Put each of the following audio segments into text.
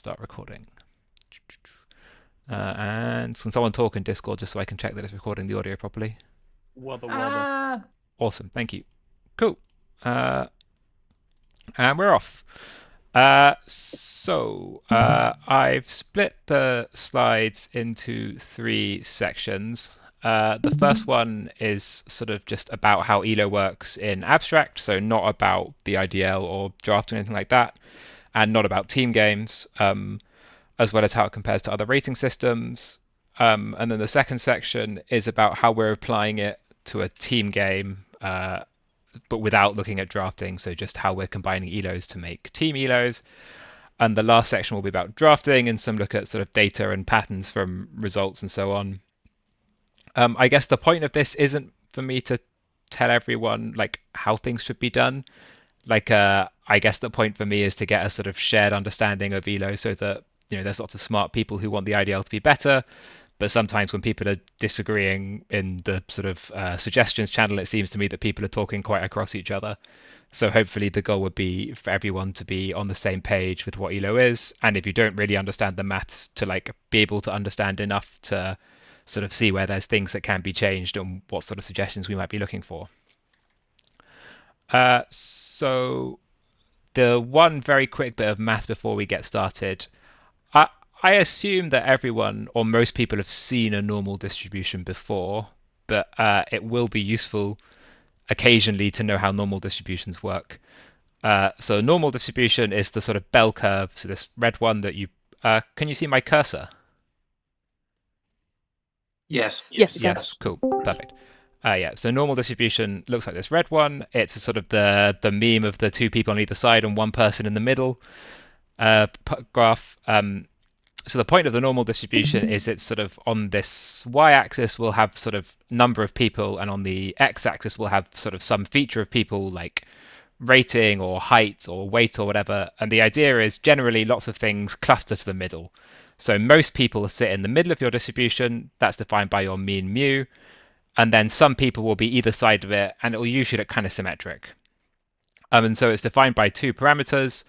Start recording. And can someone talk in Discord just so I can check that it's recording the audio properly? Wubba wubba. Ah, Awesome, thank you. Cool. Uh, and we're off. I've split the slides into three sections. The first one is sort of just about how ELO works in abstract, so not about the IDL or draft or anything like that, and not about team games. As well as how it compares to other rating systems. And then the second section is about how we're applying it to a team game, but without looking at drafting. So just how we're combining elos to make team elos. And the last section will be about drafting and some look at sort of data and patterns from results and so on. I guess the point of this isn't for me to tell everyone like how things should be done. I guess the point for me is to get a sort of shared understanding of Elo so that there's lots of smart people who want the IDL to be better, but sometimes when people are disagreeing in the sort of suggestions channel, it seems to me that people are talking quite across each other. So hopefully the goal would be for everyone to be on the same page with what Elo is, and if you don't really understand the maths, to like be able to understand enough to sort of see where there's things that can be changed and what sort of suggestions we might be looking for. So the one very quick bit of math before we get started. I, I assume that everyone or most people have seen a normal distribution before, but it will be useful occasionally to know how normal distributions work. So normal distribution is the sort of bell curve. So this red one that you can you see my cursor? Yes. yes, you can. Yes, cool, perfect. Yeah, so normal distribution looks like this red one. It's a sort of the meme of the two people on either side and one person in the middle graph. So the point of the normal distribution is it's sort of on this y-axis we'll have sort of number of people, and on the x-axis we'll have sort of some feature of people like rating or height or weight or whatever. And the idea is generally lots of things cluster to the middle. So most people sit in the middle of your distribution. That's defined by your mean mu. And then some people will be either side of it, and it will usually look kind of symmetric. And so it's defined by two parameters.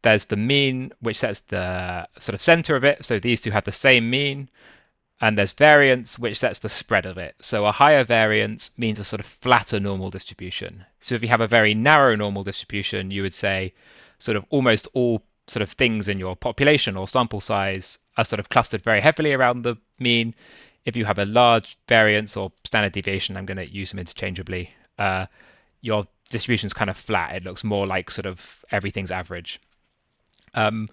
There's the mean, which sets the sort of center of it. So these two have the same mean. And there's variance, which sets the spread of it. So a higher variance means a sort of flatter normal distribution. So if you have a very narrow normal distribution, you would say sort of almost all sort of things in your population or sample size are sort of clustered very heavily around the mean. If you have a large variance or standard deviation, I'm going to use them interchangeably, your distribution is kind of flat. It looks more like sort of everything's average. And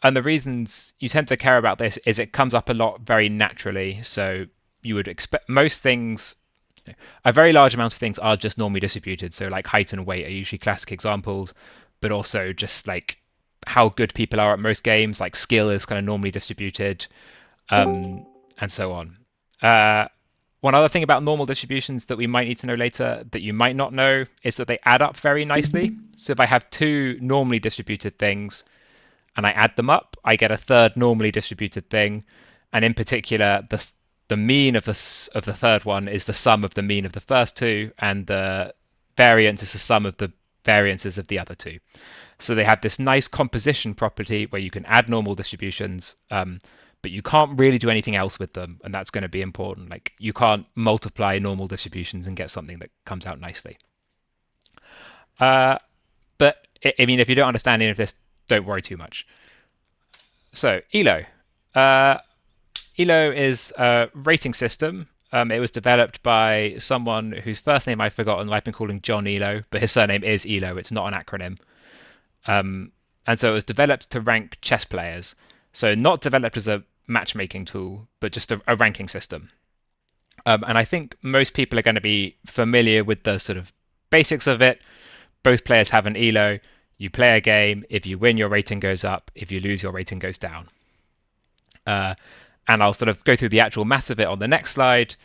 the reasons you tend to care about this is it comes up a lot very naturally. So you would expect most things, a very large amount of things are just normally distributed. So like height and weight are usually classic examples, but also just like how good people are at most games, like skill is kind of normally distributed, and so on. One other thing about normal distributions that we might need to know later that you might not know is that they add up very nicely. So if I have two normally distributed things and I add them up, I get a third normally distributed thing. And in particular, the mean of the third one is the sum of the mean of the first two, and the variance is the sum of the variances of the other two. So they have this nice composition property where you can add normal distributions, but you can't really do anything else with them, and that's going to be important. Like you can't multiply normal distributions and get something that comes out nicely. But I mean, if you don't understand any of this, don't worry too much. So Elo. Elo is a rating system. It was developed by someone whose first name I've forgotten. I've been calling John Elo, but his surname is Elo. It's not an acronym. And so it was developed to rank chess players. So not developed as a matchmaking tool, but just a ranking system. And I think most people are going to be familiar with the sort of basics of it. Both players have an Elo. You play a game. If you win, your rating goes up. If you lose, your rating goes down. And I'll sort of go through the actual maths of it on the next slide.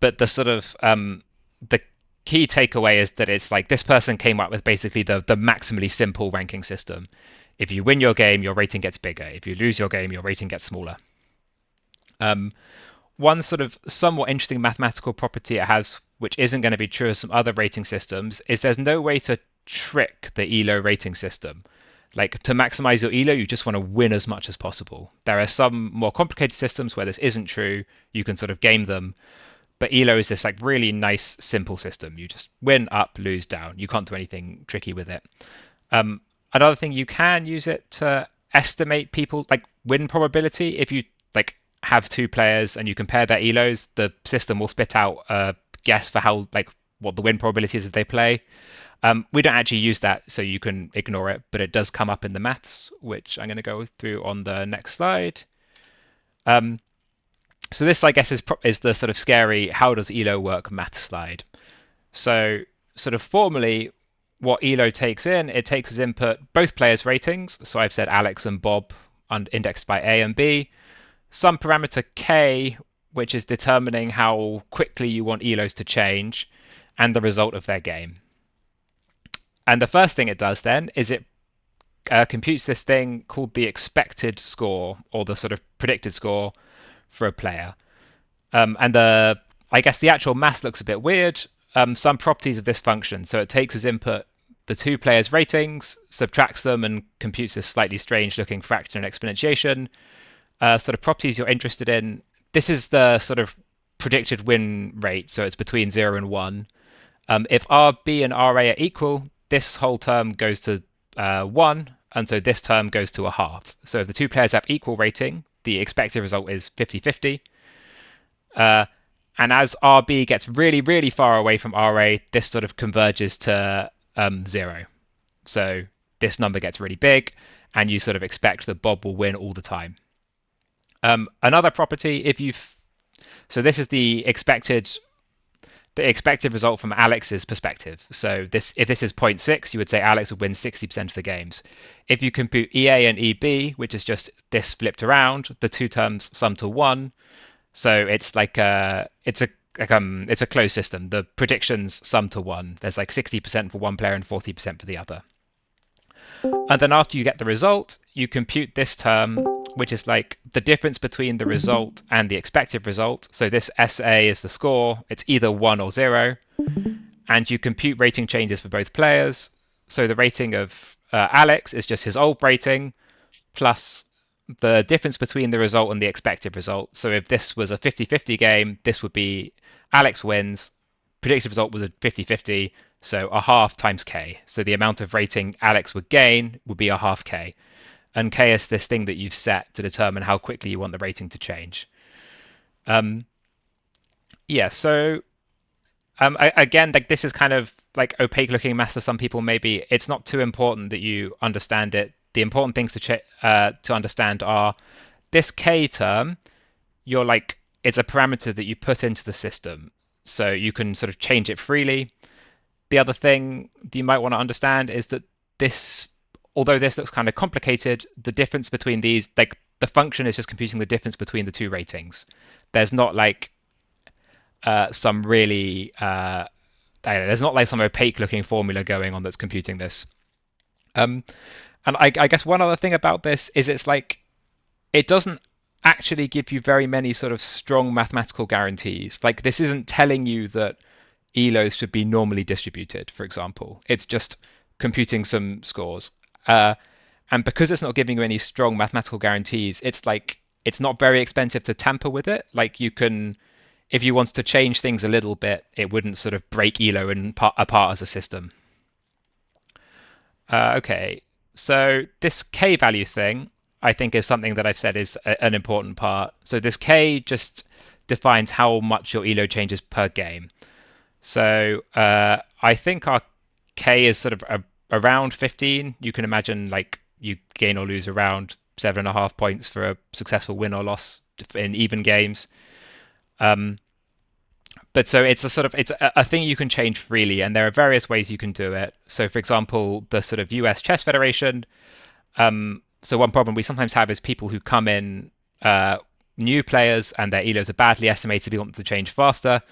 But the sort of the key takeaway is that it's like this person came up with basically the maximally simple ranking system. If you win your game, your rating gets bigger. If you lose your game, your rating gets smaller. One sort of somewhat interesting mathematical property it has, which isn't going to be true of some other rating systems, is there's no way to trick the ELO rating system. Like to maximize your elo, you just want to win as much as possible. There are some more complicated systems where this isn't true. You can sort of game them, but elo is this like really nice, simple system. You just win, up, lose, down. You can't do anything tricky with it. Um, Another thing, you can use it to estimate people like win probability. If you like have two players and you compare their elos, the system will spit out a guess for how like what the win probability is if they play. We don't actually use that, so you can ignore it, but it does come up in the maths, which I'm going to go through on the next slide. Um, so this, I guess, is the sort of scary how does ELO work math slide. So sort of formally, what ELO takes in, it takes as input both players' ratings. So I've said Alex and Bob indexed by A and B. Some parameter K, which is determining how quickly you want ELOs to change, and the result of their game. And the first thing it does then is it computes this thing called the expected score or the sort of predicted score for a player. And I guess the actual math looks a bit weird. Some properties of this function. So it takes as input the two players' ratings, subtracts them, and computes this slightly strange looking fraction and exponentiation. Sort of properties you're interested in. This is the sort of predicted win rate. So it's between 0 and 1. If RB and RA are equal, this whole term goes to 1, and so this term goes to a half. So if the two players have equal rating, the expected result is 50-50. And as RB gets really, really far away from RA, this sort of converges to 0. So this number gets really big, and you sort of expect that Bob will win all the time. Another property, so this is the expected result from Alex's perspective. So if this is 0.6, you would say Alex would win 60% of the games. If you compute EA and EB, which is just this flipped around, the two terms sum to 1. So it's like it's a closed system. The predictions sum to 1. There's like 60% for one player and 40% for the other. And then after you get the result, you compute this term, which is like the difference between the result and the expected result. So this SA is the score. It's either 1 or 0. And you compute rating changes for both players. So the rating of Alex is just his old rating plus the difference between the result and the expected result. So if this was a 50-50 game, this would be Alex wins. Predicted result was a 50-50, so a half times K. So the amount of rating Alex would gain would be a half K. And K is this thing that you've set to determine how quickly you want the rating to change. So again, like this is kind of like opaque looking math to some people. Maybe it's not too important that you understand it. The important things to understand are this K term. It's a parameter that you put into the system, so you can sort of change it freely. The other thing that you might want to understand is that although this looks kind of complicated, the difference between these, like the function is just computing the difference between the two ratings. There's not like some really there's not like some opaque looking formula going on that's computing this. And I guess one other thing about this is it's like it doesn't actually give you very many sort of strong mathematical guarantees. Like this isn't telling you that ELOs should be normally distributed, for example. It's just computing some scores. And because it's not giving you any strong mathematical guarantees, it's not very expensive to tamper with it. Like you can, if you wanted to change things a little bit, it wouldn't sort of break ELO apart as a system. Okay, so this K value thing, I think is something that I've said is an important part. So this K just defines how much your ELO changes per game. So I think our K is sort of around 15. You can imagine like you gain or lose around 7.5 points for a successful win or loss in even games. But so it's a thing you can change freely, and there are various ways you can do it. So for example, the sort of US Chess Federation. So one problem we sometimes have is people who come in new players and their ELOs are badly estimated. We want them to change faster.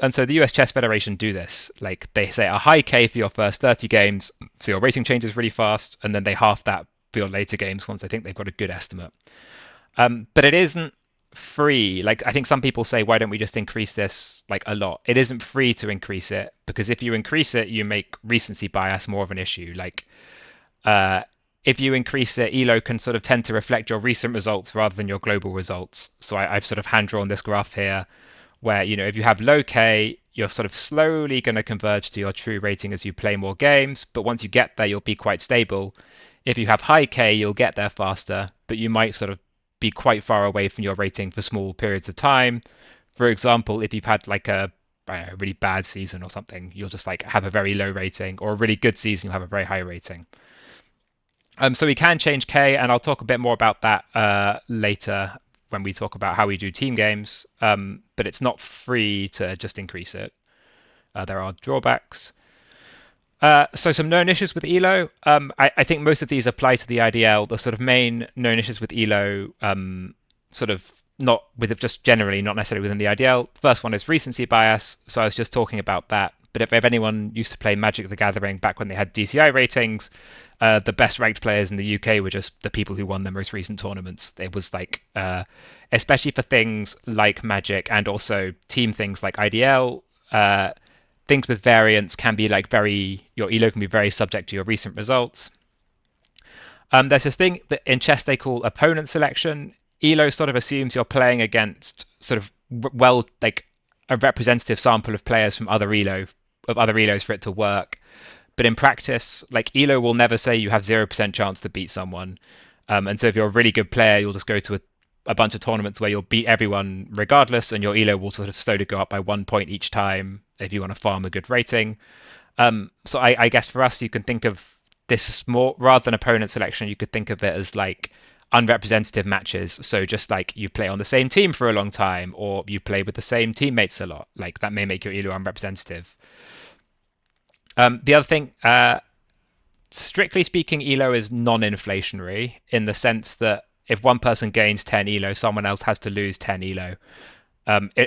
And so the US Chess Federation do this. Like they say a high K for your first 30 games, so your rating changes really fast, and then they half that for your later games once they think they've got a good estimate. But it isn't free. Like I think some people say, why don't we just increase this like a lot? It isn't free to increase it, because if you increase it, you make recency bias more of an issue. Like if you increase it, Elo can sort of tend to reflect your recent results rather than your global results. So I've sort of hand drawn this graph here where, if you have low K, you're sort of slowly going to converge to your true rating as you play more games. But once you get there, you'll be quite stable. If you have high K, you'll get there faster, but you might sort of be quite far away from your rating for small periods of time. For example, if you've had like a really bad season or something, you'll just like have a very low rating, or a really good season, you'll have a very high rating. So we can change K, and I'll talk a bit more about that later when we talk about how we do team games. But it's not free to just increase it. There are drawbacks. So some known issues with Elo. I think most of these apply to the IDL. The sort of main known issues with Elo, sort of not with just generally, not necessarily within the IDL. The first one is recency bias. So I was just talking about that. But if anyone used to play Magic the Gathering back when they had DCI ratings, the best ranked players in the UK were just the people who won the most recent tournaments. It was like, especially for things like Magic and also team things like IDL, things with variance can be like your elo can be very subject to your recent results. There's this thing that in chess they call opponent selection. Elo sort of assumes you're playing against sort of like a representative sample of players from other elos for it to work. But in practice, like Elo will never say you have 0% chance to beat someone. And so if you're a really good player, you'll just go to a bunch of tournaments where you'll beat everyone regardless, and your elo will sort of slowly go up by 1 point each time if you want to farm a good rating. So I guess for us, you can think of this more rather than opponent selection. You could think of it as like unrepresentative matches. So just like you play on the same team for a long time, or you play with the same teammates a lot. Like that may make your elo unrepresentative. The other thing, strictly speaking, elo is non-inflationary in the sense that if one person gains 10 elo, someone else has to lose 10 elo.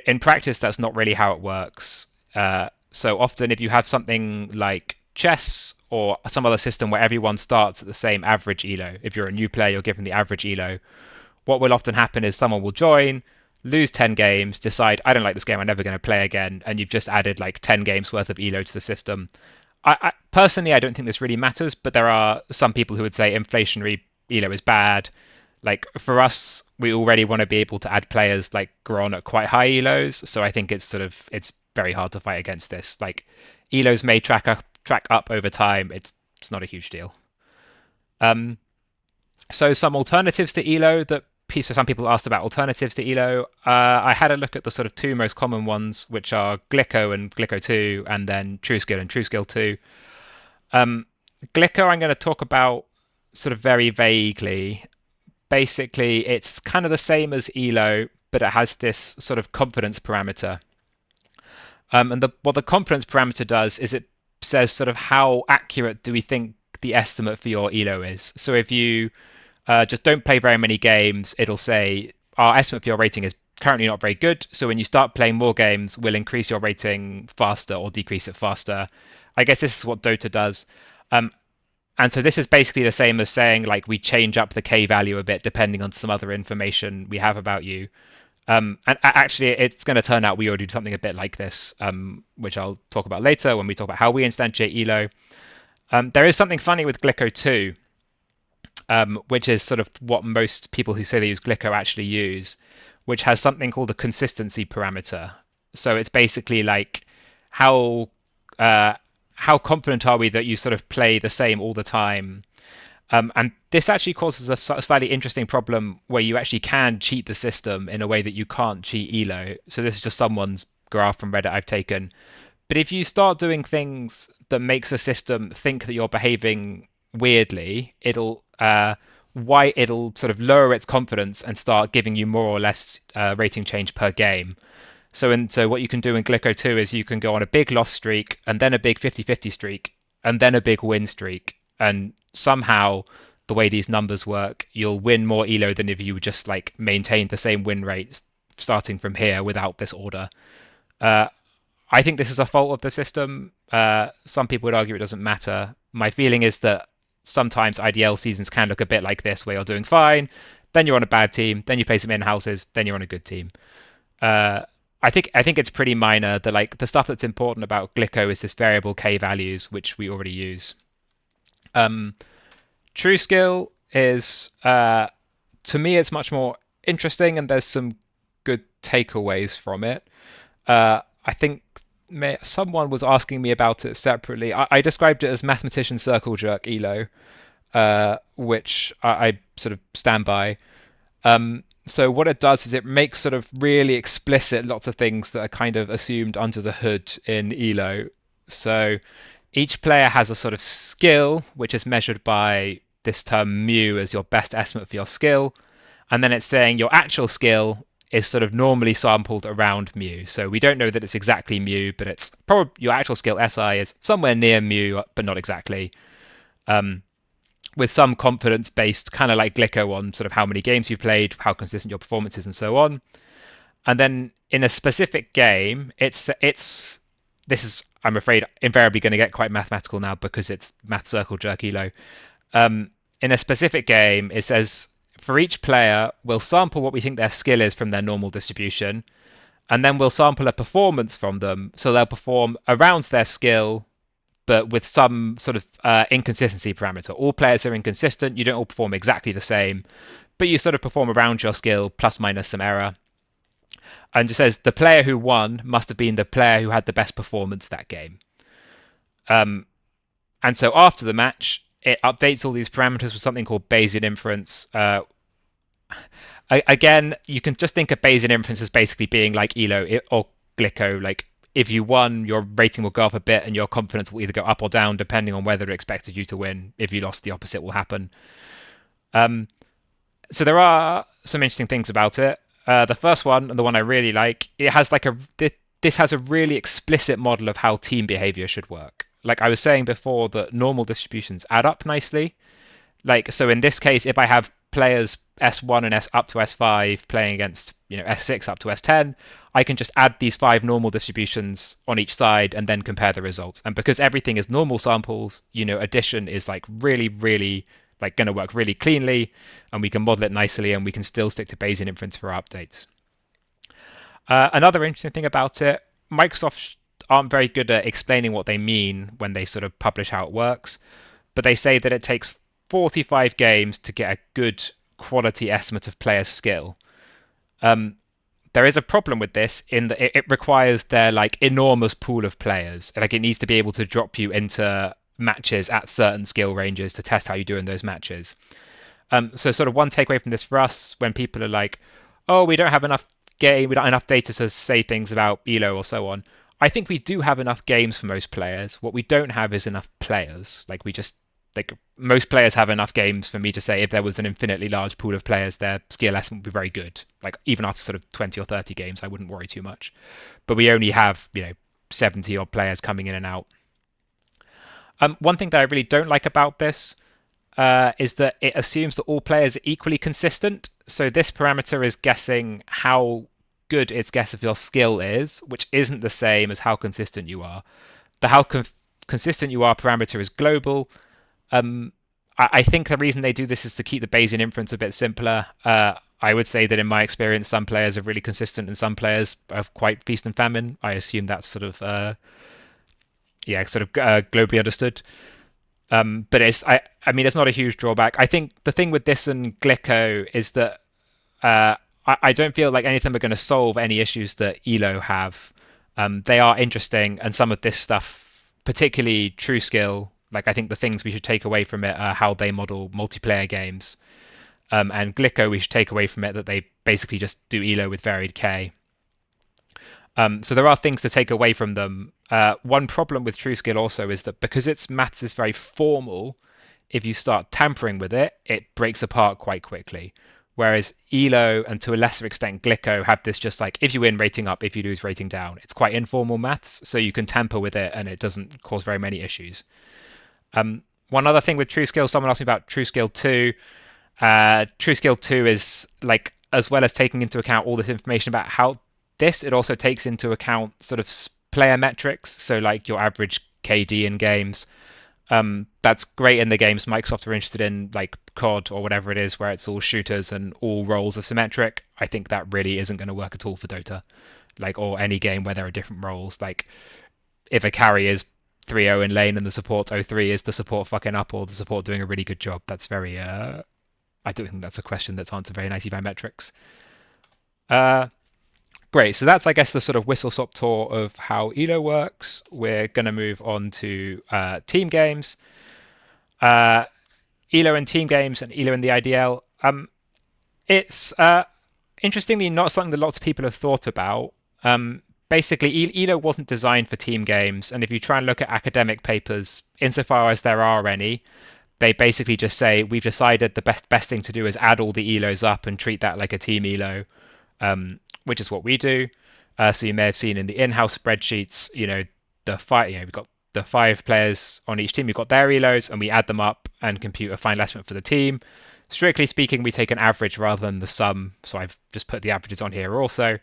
In practice, that's not really how it works. So often, if you have something like chess or some other system where everyone starts at the same average elo, if you're a new player, you're given the average elo. What will often happen is someone will join, lose 10 games, decide, I don't like this game, I'm never going to play again, and you've just added like 10 games worth of elo to the system. Personally, I don't think this really matters, but there are some people who would say inflationary elo is bad. Like for us, we already want to be able to add players like Gron at quite high elos, so I think it's very hard to fight against this. Like elos may track up over time. It's not a huge deal. Um, so some alternatives to elo that so some people asked about alternatives to elo. I had a look at the sort of two most common ones, which are Glicko and Glicko 2, and then TrueSkill and TrueSkill 2. Um, Glicko I'm going to talk about sort of very vaguely. Basically, it's kind of the same as elo, but it has this sort of confidence parameter. And what the confidence parameter does is it says sort of how accurate do we think the estimate for your elo is. So if you just don't play very many games, it'll say our estimate for your rating is currently not very good. So when you start playing more games, we'll increase your rating faster or decrease it faster. I guess this is what Dota does. And so this is basically the same as saying like we change up the K value a bit depending on some other information we have about you. And actually, it's going to turn out we already do something a bit like this, which I'll talk about later when we talk about how we instantiate elo. There is something funny with Glicko 2, which is sort of what most people who say they use Glicko actually use, which has something called a consistency parameter. So it's basically like how how confident are we that you sort of play the same all the time. And this actually causes a slightly interesting problem where you actually can cheat the system in a way that you can't cheat elo. So this is just someone's graph from Reddit I've taken. But if you start doing things that makes a system think that you're behaving weirdly, it'll sort of lower its confidence and start giving you more or less rating change per game. So what you can do in Glicko 2 is you can go on a big loss streak and then a big 50-50 streak and then a big win streak. And somehow the way these numbers work, you'll win more elo than if you just like maintained the same win rate starting from here without this order. I think this is a fault of the system. Some people would argue it doesn't matter. My feeling is that sometimes IDL seasons can look a bit like this, where you're doing fine, then you're on a bad team, then you play some in-houses, then you're on a good team. I think it's pretty minor. The stuff that's important about Glicko is this variable K values, which we already use. True skill is to me it's much more interesting, and there's some good takeaways from it. I think someone was asking me about it separately. I described it as mathematician circle jerk elo, which I sort of stand by. So what it does is it makes sort of really explicit lots of things that are kind of assumed under the hood in elo. So each player has a sort of skill which is measured by this term mu as your best estimate for your skill, and then it's saying your actual skill is sort of normally sampled around mu. So we don't know that it's exactly mu, but it's probably your actual skill SI is somewhere near mu, but not exactly. With some confidence based, kind of like Glicko, on sort of how many games you've played, how consistent your performance is, and so on. And then in a specific game, it's this is, I'm afraid, invariably going to get quite mathematical now because it's math circle jerk elo. In a specific game, it says for each player, we'll sample what we think their skill is from their normal distribution, and then we'll sample a performance from them. So they'll perform around their skill, but with some sort of inconsistency parameter. All players are inconsistent. You don't all perform exactly the same, but you sort of perform around your skill plus minus some error. And it says the player who won must have been the player who had the best performance that game. And so after the match, it updates all these parameters with something called Bayesian inference. Again, you can just think of Bayesian inference as basically being like Elo or Glicko. Like if you won, your rating will go up a bit, and your confidence will either go up or down depending on whether it expected you to win. If you lost, the opposite will happen. So there are some interesting things about it. The first one, and the one I really like, it has like this has a really explicit model of how team behavior should work. Like I was saying before, that normal distributions add up nicely. Like so, in this case, if I have players S1 and S up to S5 playing against S6 up to S10, I can just add these five normal distributions on each side and then compare the results. And because everything is normal samples, addition is like really, really like going to work really cleanly, and we can model it nicely, and we can still stick to Bayesian inference for our updates. Another interesting thing about it, Microsoft aren't very good at explaining what they mean when they sort of publish how it works, but they say that it takes 45 games to get a good quality estimate of player skill. There is a problem with this in that it requires their like enormous pool of players. Like it needs to be able to drop you into matches at certain skill ranges to test how you do in those matches. So sort of one takeaway from this for us, when people are like, "Oh, we don't have enough we don't have enough data to say things about Elo or so on." I think we do have enough games for most players. What we don't have is enough players. Like we just like most players have enough games for me to say if there was an infinitely large pool of players, their skill estimate would be very good. Like even after sort of 20 or 30 games, I wouldn't worry too much. But we only have 70 odd players coming in and out. One thing that I really don't like about this is that it assumes that all players are equally consistent. So this parameter is guessing how good its guess of your skill is, which isn't the same as how consistent you are. The how consistent you are parameter is global. I think the reason they do this is to keep the Bayesian inference a bit simpler. I would say that in my experience, some players are really consistent and some players are quite feast and famine. I assume that's sort of globally understood. But I mean, it's not a huge drawback. I think the thing with this and Glicko is that I don't feel like any of them are going to solve any issues that Elo have. They are interesting, and some of this stuff, particularly True Skill, like I think the things we should take away from it are how they model multiplayer games. And Glicko, we should take away from it that they basically just do Elo with varied K. So there are things to take away from them. One problem with True Skill also is that because its maths is very formal, if you start tampering with it, it breaks apart quite quickly. Whereas Elo and to a lesser extent Glicko have this just like if you win rating up, if you lose rating down. It's quite informal maths, so you can tamper with it and it doesn't cause very many issues. One other thing with True Skill, someone asked me about True Skill 2. True Skill 2 is like, as well as taking into account all this information about how it also takes into account sort of player metrics, so like your average KD in games. That's great in the games Microsoft are interested in, like COD or whatever it is, where it's all shooters and all roles are symmetric. I think that really isn't going to work at all for Dota, like or any game where there are different roles. Like if a carry is 3-0 in lane and the support 0-3, is the support fucking up or the support doing a really good job? That's very I don't think that's a question that's answered very nicely by metrics. Uh, Great. So that's, I guess, the sort of whistle stop tour of how Elo works. We're going to move on to team games. Uh, Elo in team games and Elo in the IDL. It's interestingly not something that lots of people have thought about. Basically, Elo wasn't designed for team games, and if you try and look at academic papers, insofar as there are any, they basically just say we've decided the best thing to do is add all the Elos up and treat that like a team Elo, which is what we do. So you may have seen in the in-house spreadsheets, we've got the 5 players on each team. We've got their Elos, and we add them up and compute a final estimate for the team. Strictly speaking, we take an average rather than the sum. So I've just put the averages on here also.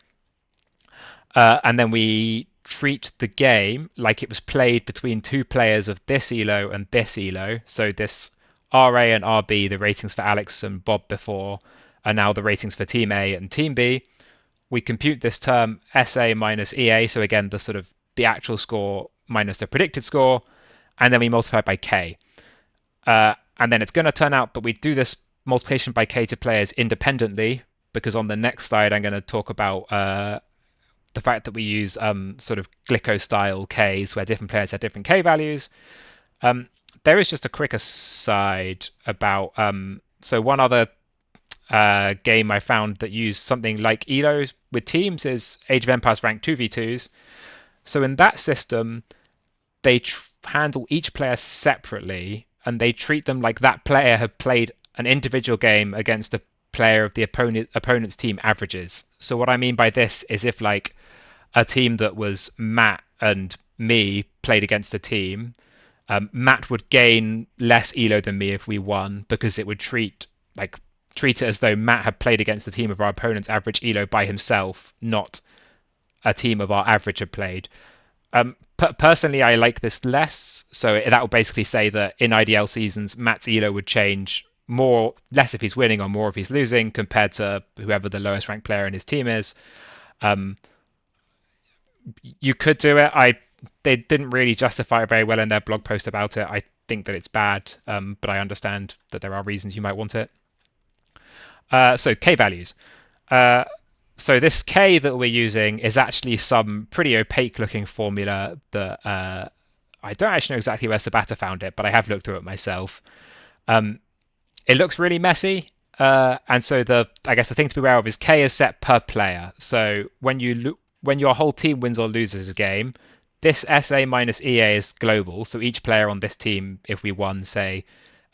And then we treat the game like it was played between 2 players of this Elo and this Elo. So this RA and RB, the ratings for Alex and Bob before, are now the ratings for Team A and Team B. We compute this term SA minus EA, so again, the sort of the actual score minus the predicted score, and then we multiply by K. And then it's going to turn out that we do this multiplication by K to players independently, because on the next slide, I'm going to talk about the fact that we use sort of Glicko style Ks where different players have different K values. There is just a quick aside about so one other game I found that used something like Elo with teams is Age of Empires ranked 2v2s. So in that system, they handle each player separately and they treat them like that player had played an individual game against a player of the opponent's team averages. So what I mean by this is if like a team that was Matt and me played against a team, Matt would gain less Elo than me if we won because it would treat it as though Matt had played against the team of our opponent's average Elo by himself, not a team of our average had played. Personally, I like this less. So that would basically say that in IDL seasons, Matt's Elo would change less if he's winning or more if he's losing compared to whoever the lowest ranked player in his team is. You could do it. They didn't really justify it very well in their blog post about it. I think that it's bad, but I understand that there are reasons you might want it. So K values. So this K that we're using is actually some pretty opaque looking formula that I don't actually know exactly where Sabata found it, but I have looked through it myself. It looks really messy. And so I guess the thing to be aware of is K is set per player. So when your whole team wins or loses a game, this SA minus EA is global. So each player on this team, if we won, say,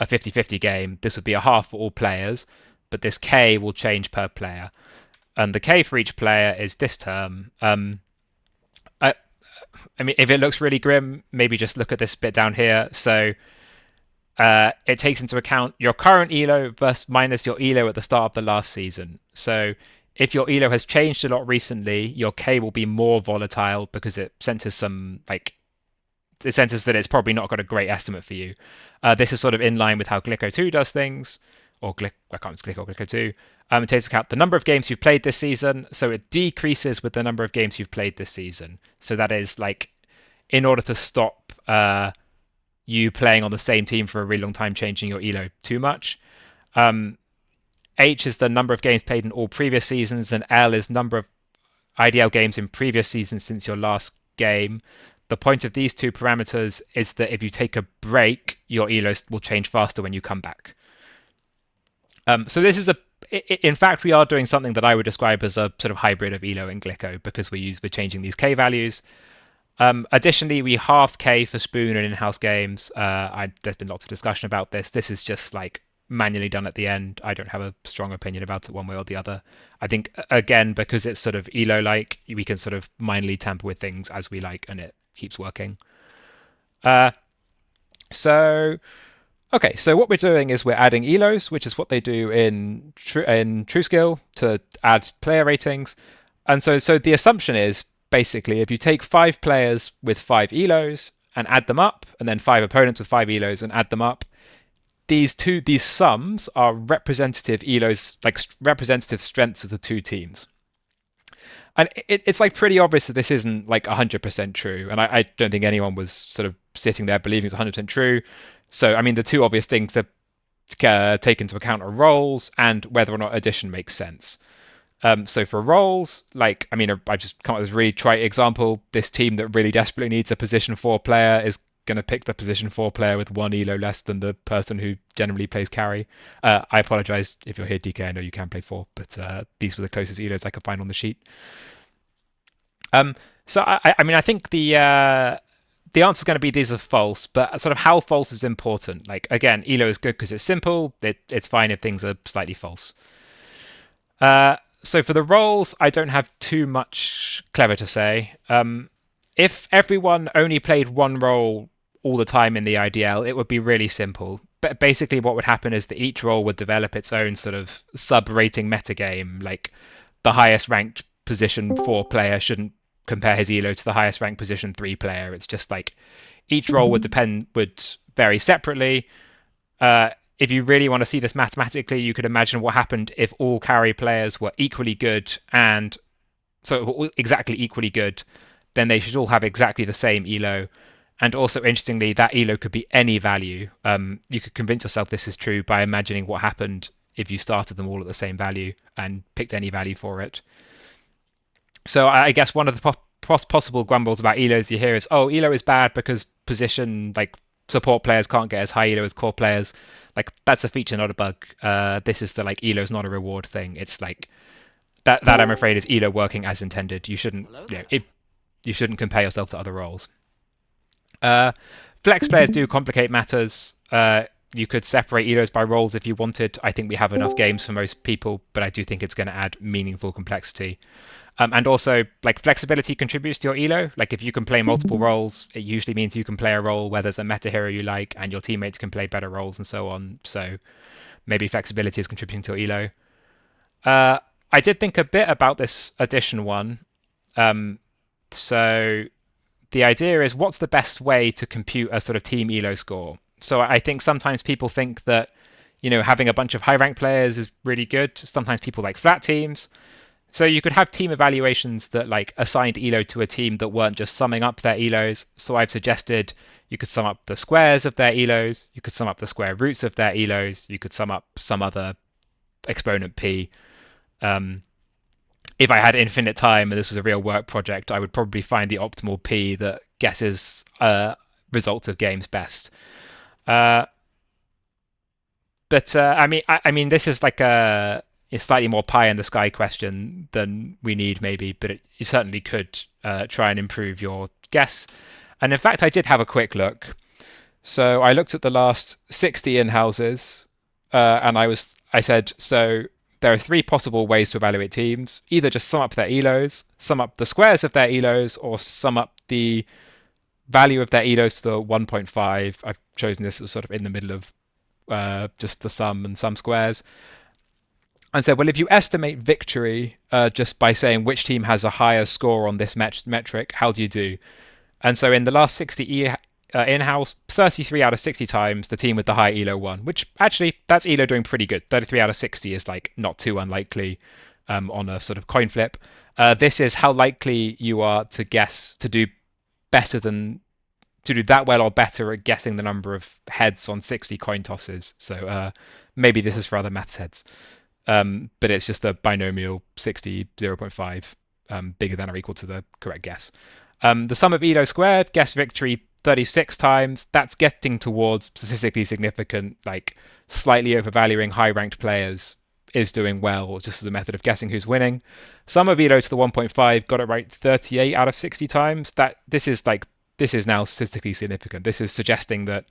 a 50-50 game, this would be a half for all players. But this K will change per player. And the K for each player is this term. I mean, if it looks really grim, maybe just look at this bit down here. So it takes into account your current Elo versus minus your Elo at the start of the last season. So if your Elo has changed a lot recently, your K will be more volatile because it senses it senses that it's probably not got a great estimate for you. This is sort of in line with how Glicko 2 does things, or I can't use Glicko or Glicko 2. It takes account the number of games you've played this season, so it decreases with the number of games you've played this season. So that is like, in order to stop you playing on the same team for a really long time, changing your Elo too much. H is the number of games played in all previous seasons, and L is number of IDL games in previous seasons since your last game. The point of these two parameters is that if you take a break, your Elos will change faster when you come back. So this is in fact, we are doing something that I would describe as a sort of hybrid of Elo and Glicko because we're changing these K values. Additionally, we half K for Spoon and in-house games. There's been lots of discussion about this. This is just like manually done at the end. I don't have a strong opinion about it one way or the other. I think, again, because it's sort of Elo-like, we can sort of minorly tamper with things as we like, and it keeps working. So what we're doing is we're adding Elos, which is what they do in TrueSkill to add player ratings. And so the assumption is basically if you take 5 players with 5 Elos and add them up, and then 5 opponents with 5 Elos and add them up, these sums are representative Elos, like representative strengths of the two teams. And it's like pretty obvious that this isn't like 100% true, and I don't think anyone was sort of sitting there believing it's 100% true. So I mean, the two obvious things to take into account are roles and whether or not addition makes sense. So for roles, like I mean, I just come up with this really trite example. This team that really desperately needs a position four player is going to pick the position four player with one elo less than the person who generally plays carry. I apologize if you're here, DK. I know you can play four, but these were the closest elos I could find on the sheet. Um, so I mean, I think the answer is going to be these are false, but sort of how false is important. Like again, elo is good because it's simple. It's fine if things are slightly false. So for the roles, I don't have too much clever to say. If everyone only played one role all the time in the IDL, it would be really simple. But basically, what would happen is that each role would develop its own sort of sub-rating metagame. Like the highest ranked position four player shouldn't compare his elo to the highest ranked position three player. It's just like each role would vary separately. If you really want to see this mathematically, you could imagine what happened if all carry players were equally good and so exactly equally good, then they should all have exactly the same elo. And also, interestingly, that elo could be any value. You could convince yourself this is true by imagining what happened if you started them all at the same value and picked any value for it. So I guess one of the possible grumbles about elos you hear is, oh, elo is bad because position like support players can't get as high elo as core players. Like that's a feature, not a bug. This is the like elo is not a reward thing. It's like that I'm afraid is elo working as intended. You shouldn't you shouldn't compare yourself to other roles. Flex players do complicate matters. You could separate elos by roles if you wanted. I think we have enough games for most people, but I do think it's going to add meaningful complexity. And also, like flexibility contributes to your elo. Like if you can play multiple roles, it usually means you can play a role where there's a meta hero you like, and your teammates can play better roles and so on. So maybe flexibility is contributing to your elo. I did think a bit about this addition one. So the idea is what's the best way to compute a sort of team elo score? So I think sometimes people think that, having a bunch of high rank players is really good. Sometimes people like flat teams. So you could have team evaluations that like assigned elo to a team that weren't just summing up their elos. So I've suggested you could sum up the squares of their elos, you could sum up the square roots of their elos, you could sum up some other exponent p. If I had infinite time and this was a real work project, I would probably find the optimal p that guesses results of games best. But I mean, this is like a slightly more pie in the sky question than we need, maybe. But you certainly could try and improve your guess. And in fact, I did have a quick look. So I looked at the last 60 in-houses, and I said, so there are three possible ways to evaluate teams: either just sum up their elos, sum up the squares of their elos, or sum up the value of their elos to the 1.5. I've chosen this as sort of in the middle of just the sum and some squares. And said, well, if you estimate victory just by saying which team has a higher score on this metric, how do you do? And so in the last 60 in-house, 33 out of 60 times, the team with the high ELO won, which actually, that's ELO doing pretty good. 33 out of 60 is like not too unlikely on a sort of coin flip. This is how likely you are to guess to do better than to do that well or better at guessing the number of heads on 60 coin tosses. So maybe this is for other maths heads. But it's just the binomial 60, 0.5, bigger than or equal to the correct guess. The sum of ELO squared, guess victory 36 times. That's getting towards statistically significant, like slightly overvaluing high ranked players is doing well, just as a method of guessing who's winning. Sum of ELO to the 1.5 got it right 38 out of 60 times. This is now statistically significant. This is suggesting that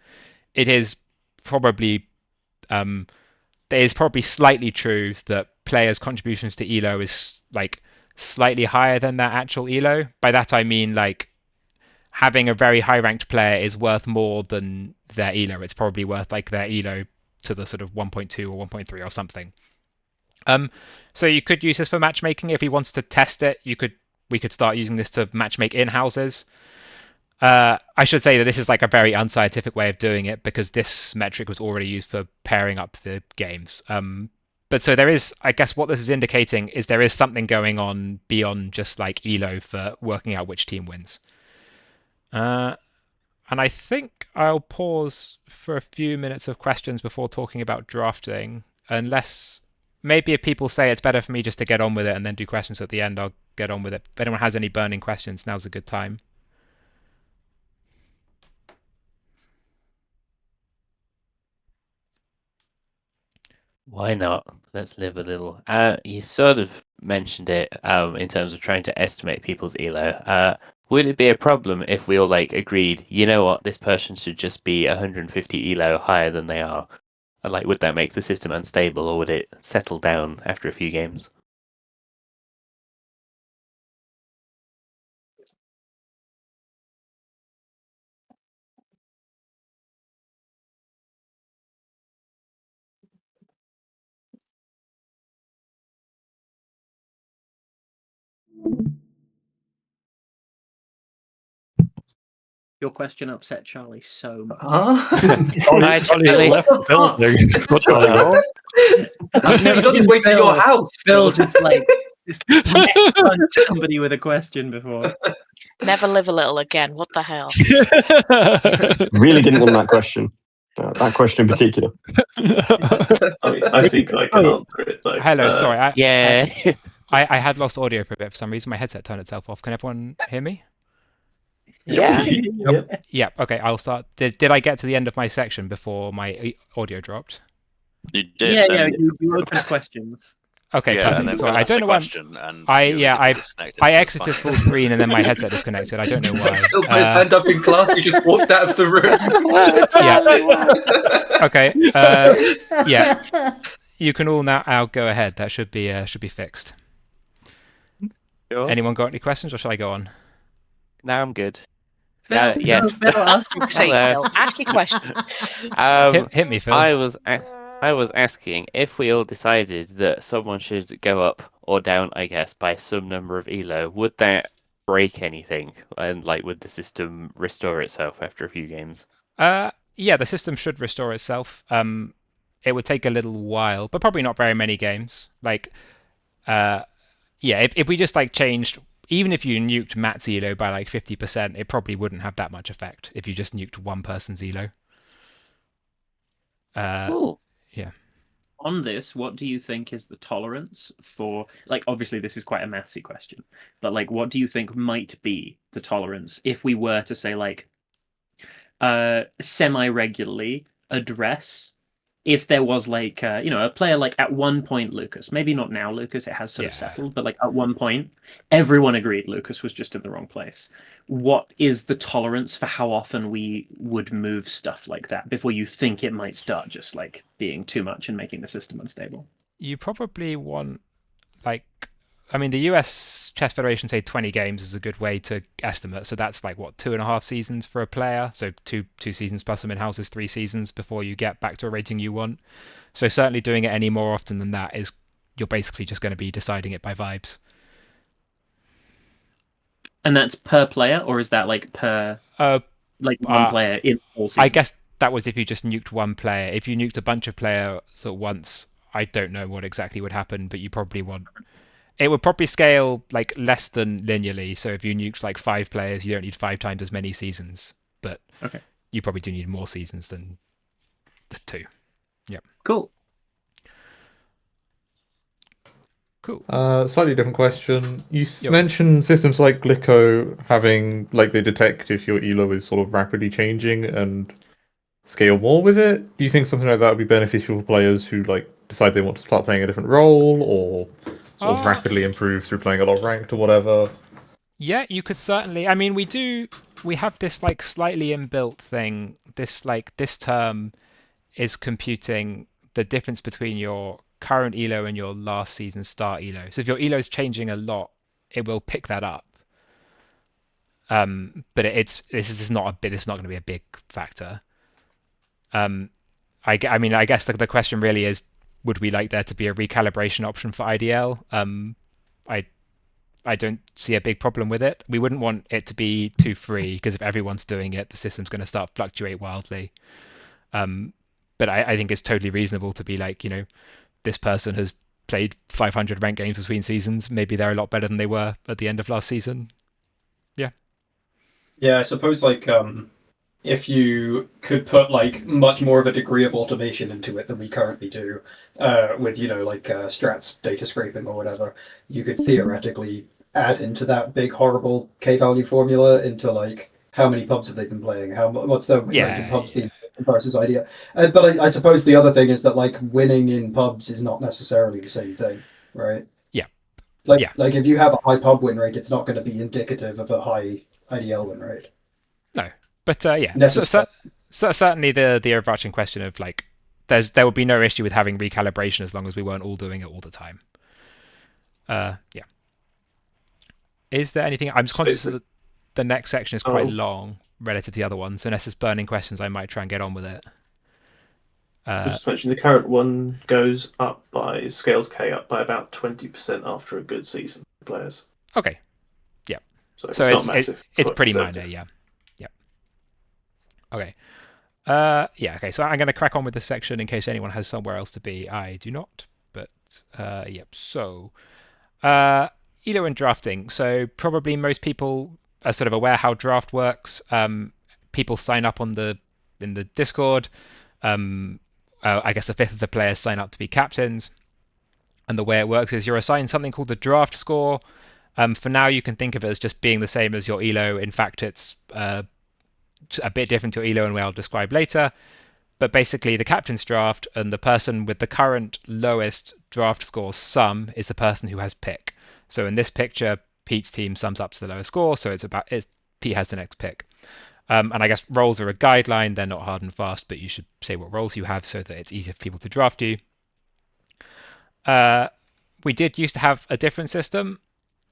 it is probably slightly true that players' contributions to ELO is like slightly higher than their actual ELO. By that I mean like having a very high ranked player is worth more than their ELO. It's probably worth like their ELO to the sort of 1.2 or 1.3 or something. So you could use this for matchmaking if we wanted to test it. We could start using this to matchmake in-houses. I should say that this is like a very unscientific way of doing it because this metric was already used for pairing up the games. But but so there is, I guess what this is indicating is there is something going on beyond just like Elo for working out which team wins. Uh, and I think I'll pause for a few minutes of questions before talking about drafting, unless maybe if people say it's better for me just to get on with it and then do questions at the end, I'll get on with it. If anyone has any burning questions, now's a good time. Why not? Let's live a little. You sort of mentioned it in terms of trying to estimate people's elo. Would it be a problem if we all like agreed, you know what, this person should just be 150 elo higher than they are? And, like, would that make the system unstable, or would it settle down after a few games? Your question upset Charlie so much. Charlie left the building. What's going on? He's on his way to your house. Phil just neck punched somebody with a question before. Never live a little again. What the hell? Really didn't want that question. That question in particular. I think I can answer it though. Hello, sorry. I I had lost audio for a bit for some reason. My headset turned itself off. Can everyone hear me? Yeah. Yep. Yeah. Okay, I'll start. Did I get to the end of my section before my audio dropped? You did. Yeah, you opened questions. Okay, Yeah, and perfect. then Sorry, we I asked don't a know why. question, and I you disconnected. I That's exited fine. full screen and then my headset disconnected. I don't know why. Phil put his hand up in class. He just walked out of the room. Okay. Yeah. You can all now go ahead. That should be fixed. Sure. Anyone got any questions, or shall I go on? Now I'm good. Phil, yes. Phil, ask your Say, Hello. Phil, ask your question. Hit me, Phil. I was asking if we all decided that someone should go up or down, I guess, by some number of elo, would that break anything? And like, would the system restore itself after a few games? Yeah, the system should restore itself. It would take a little while, but probably not very many games. Yeah, if we just like changed, even if you nuked Matt's elo by like 50%, it probably wouldn't have that much effect if you just nuked one person's elo. Cool. Yeah. On this, what do you think is the tolerance for, like, obviously this is quite a mathsy question, but like, what do you think might be the tolerance if we were to say like, semi-regularly address if there was like a player like at one point Lucas, maybe not now Lucas, it has sort of settled, but like at one point everyone agreed Lucas was just in the wrong place. What is the tolerance for how often we would move stuff like that before you think it might start just like being too much and making the system unstable? You probably want the US Chess Federation say 20 games is a good way to estimate. So that's like what, 2.5 seasons for a player. So two seasons plus some in-house is 3 seasons before you get back to a rating you want. So certainly doing it any more often than that is, you're basically just going to be deciding it by vibes. And that's per player, or is that like per one player in all seasons? I guess that was if you just nuked one player. If you nuked a bunch of players at once, I don't know what exactly would happen, but you probably want... It would probably scale like less than linearly. So if you nuked like 5 players, you don't need 5 times as many seasons. But you probably do need more seasons than the 2. Yeah. Cool. Slightly different question. You mentioned systems like Glyco having, like, they detect if your elo is sort of rapidly changing and scale more with it. Do you think something like that would be beneficial for players who like decide they want to start playing a different role, or sort of rapidly improve through playing a lot of ranked or whatever? Yeah, you could certainly. I mean, we have this like slightly inbuilt thing. This term is computing the difference between your current elo and your last season start elo. So if your elo is changing a lot, it will pick that up. But this is not going to be a big factor. I guess the question really is, would we like there to be a recalibration option for IDL? I don't see a big problem with it. We wouldn't want it to be too free, because if everyone's doing it, the system's going to start fluctuate wildly. But I think it's totally reasonable to be like, this person has played 500 ranked games between seasons. Maybe they're a lot better than they were at the end of last season. Yeah, I suppose if you could put much more of a degree of automation into it than we currently do, with strats data scraping or whatever, you could theoretically add into that big horrible k-value formula into how many pubs have they been playing, what's the rate in pubs being versus idea. But I suppose the other thing is that winning in pubs is not necessarily the same thing, right? Yeah. Like if you have a high pub win rate, it's not going to be indicative of a high IDL win rate. No, but yeah. So certainly the overarching question of there would be no issue with having recalibration as long as we weren't all doing it all the time. Yeah. Is there anything? I'm just conscious that the next section is quite long relative to the other one, so unless there's burning questions, I might try and get on with it. Just mention the current one scales K up by about 20% after a good season for players. Okay. Yeah. So it's not massive. It's pretty minor, yeah. Okay. Yeah, okay, so I'm going to crack on with this section in case anyone has somewhere else to be. I do not, but yep. So, Elo and drafting. So probably most people are sort of aware how draft works. People sign up in the Discord. I guess a fifth of the players sign up to be captains. And the way it works is you're assigned something called the draft score. For now, you can think of it as just being the same as your Elo. In fact, it's a bit different to Elo, and I'll describe later. But basically, the captain's draft and the person with the current lowest draft score sum is the person who has pick. So in this picture, Pete's team sums up to the lowest score, so Pete has the next pick. And I guess roles are a guideline. They're not hard and fast, but you should say what roles you have so that it's easier for people to draft you. We did used to have a different system.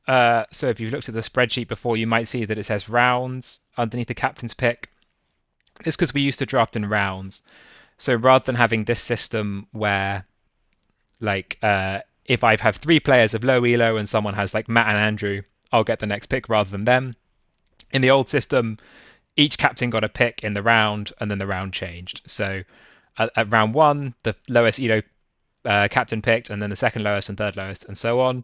So if you've looked at the spreadsheet before, you might see that it says rounds underneath the captain's pick. It's because we used to draft in rounds. So rather than having this system where, if I have 3 players of low Elo and someone has Matt and Andrew, I'll get the next pick rather than them. In the old system, each captain got a pick in the round, and then the round changed. So at round 1, the lowest Elo captain picked, and then the second lowest and third lowest, and so on.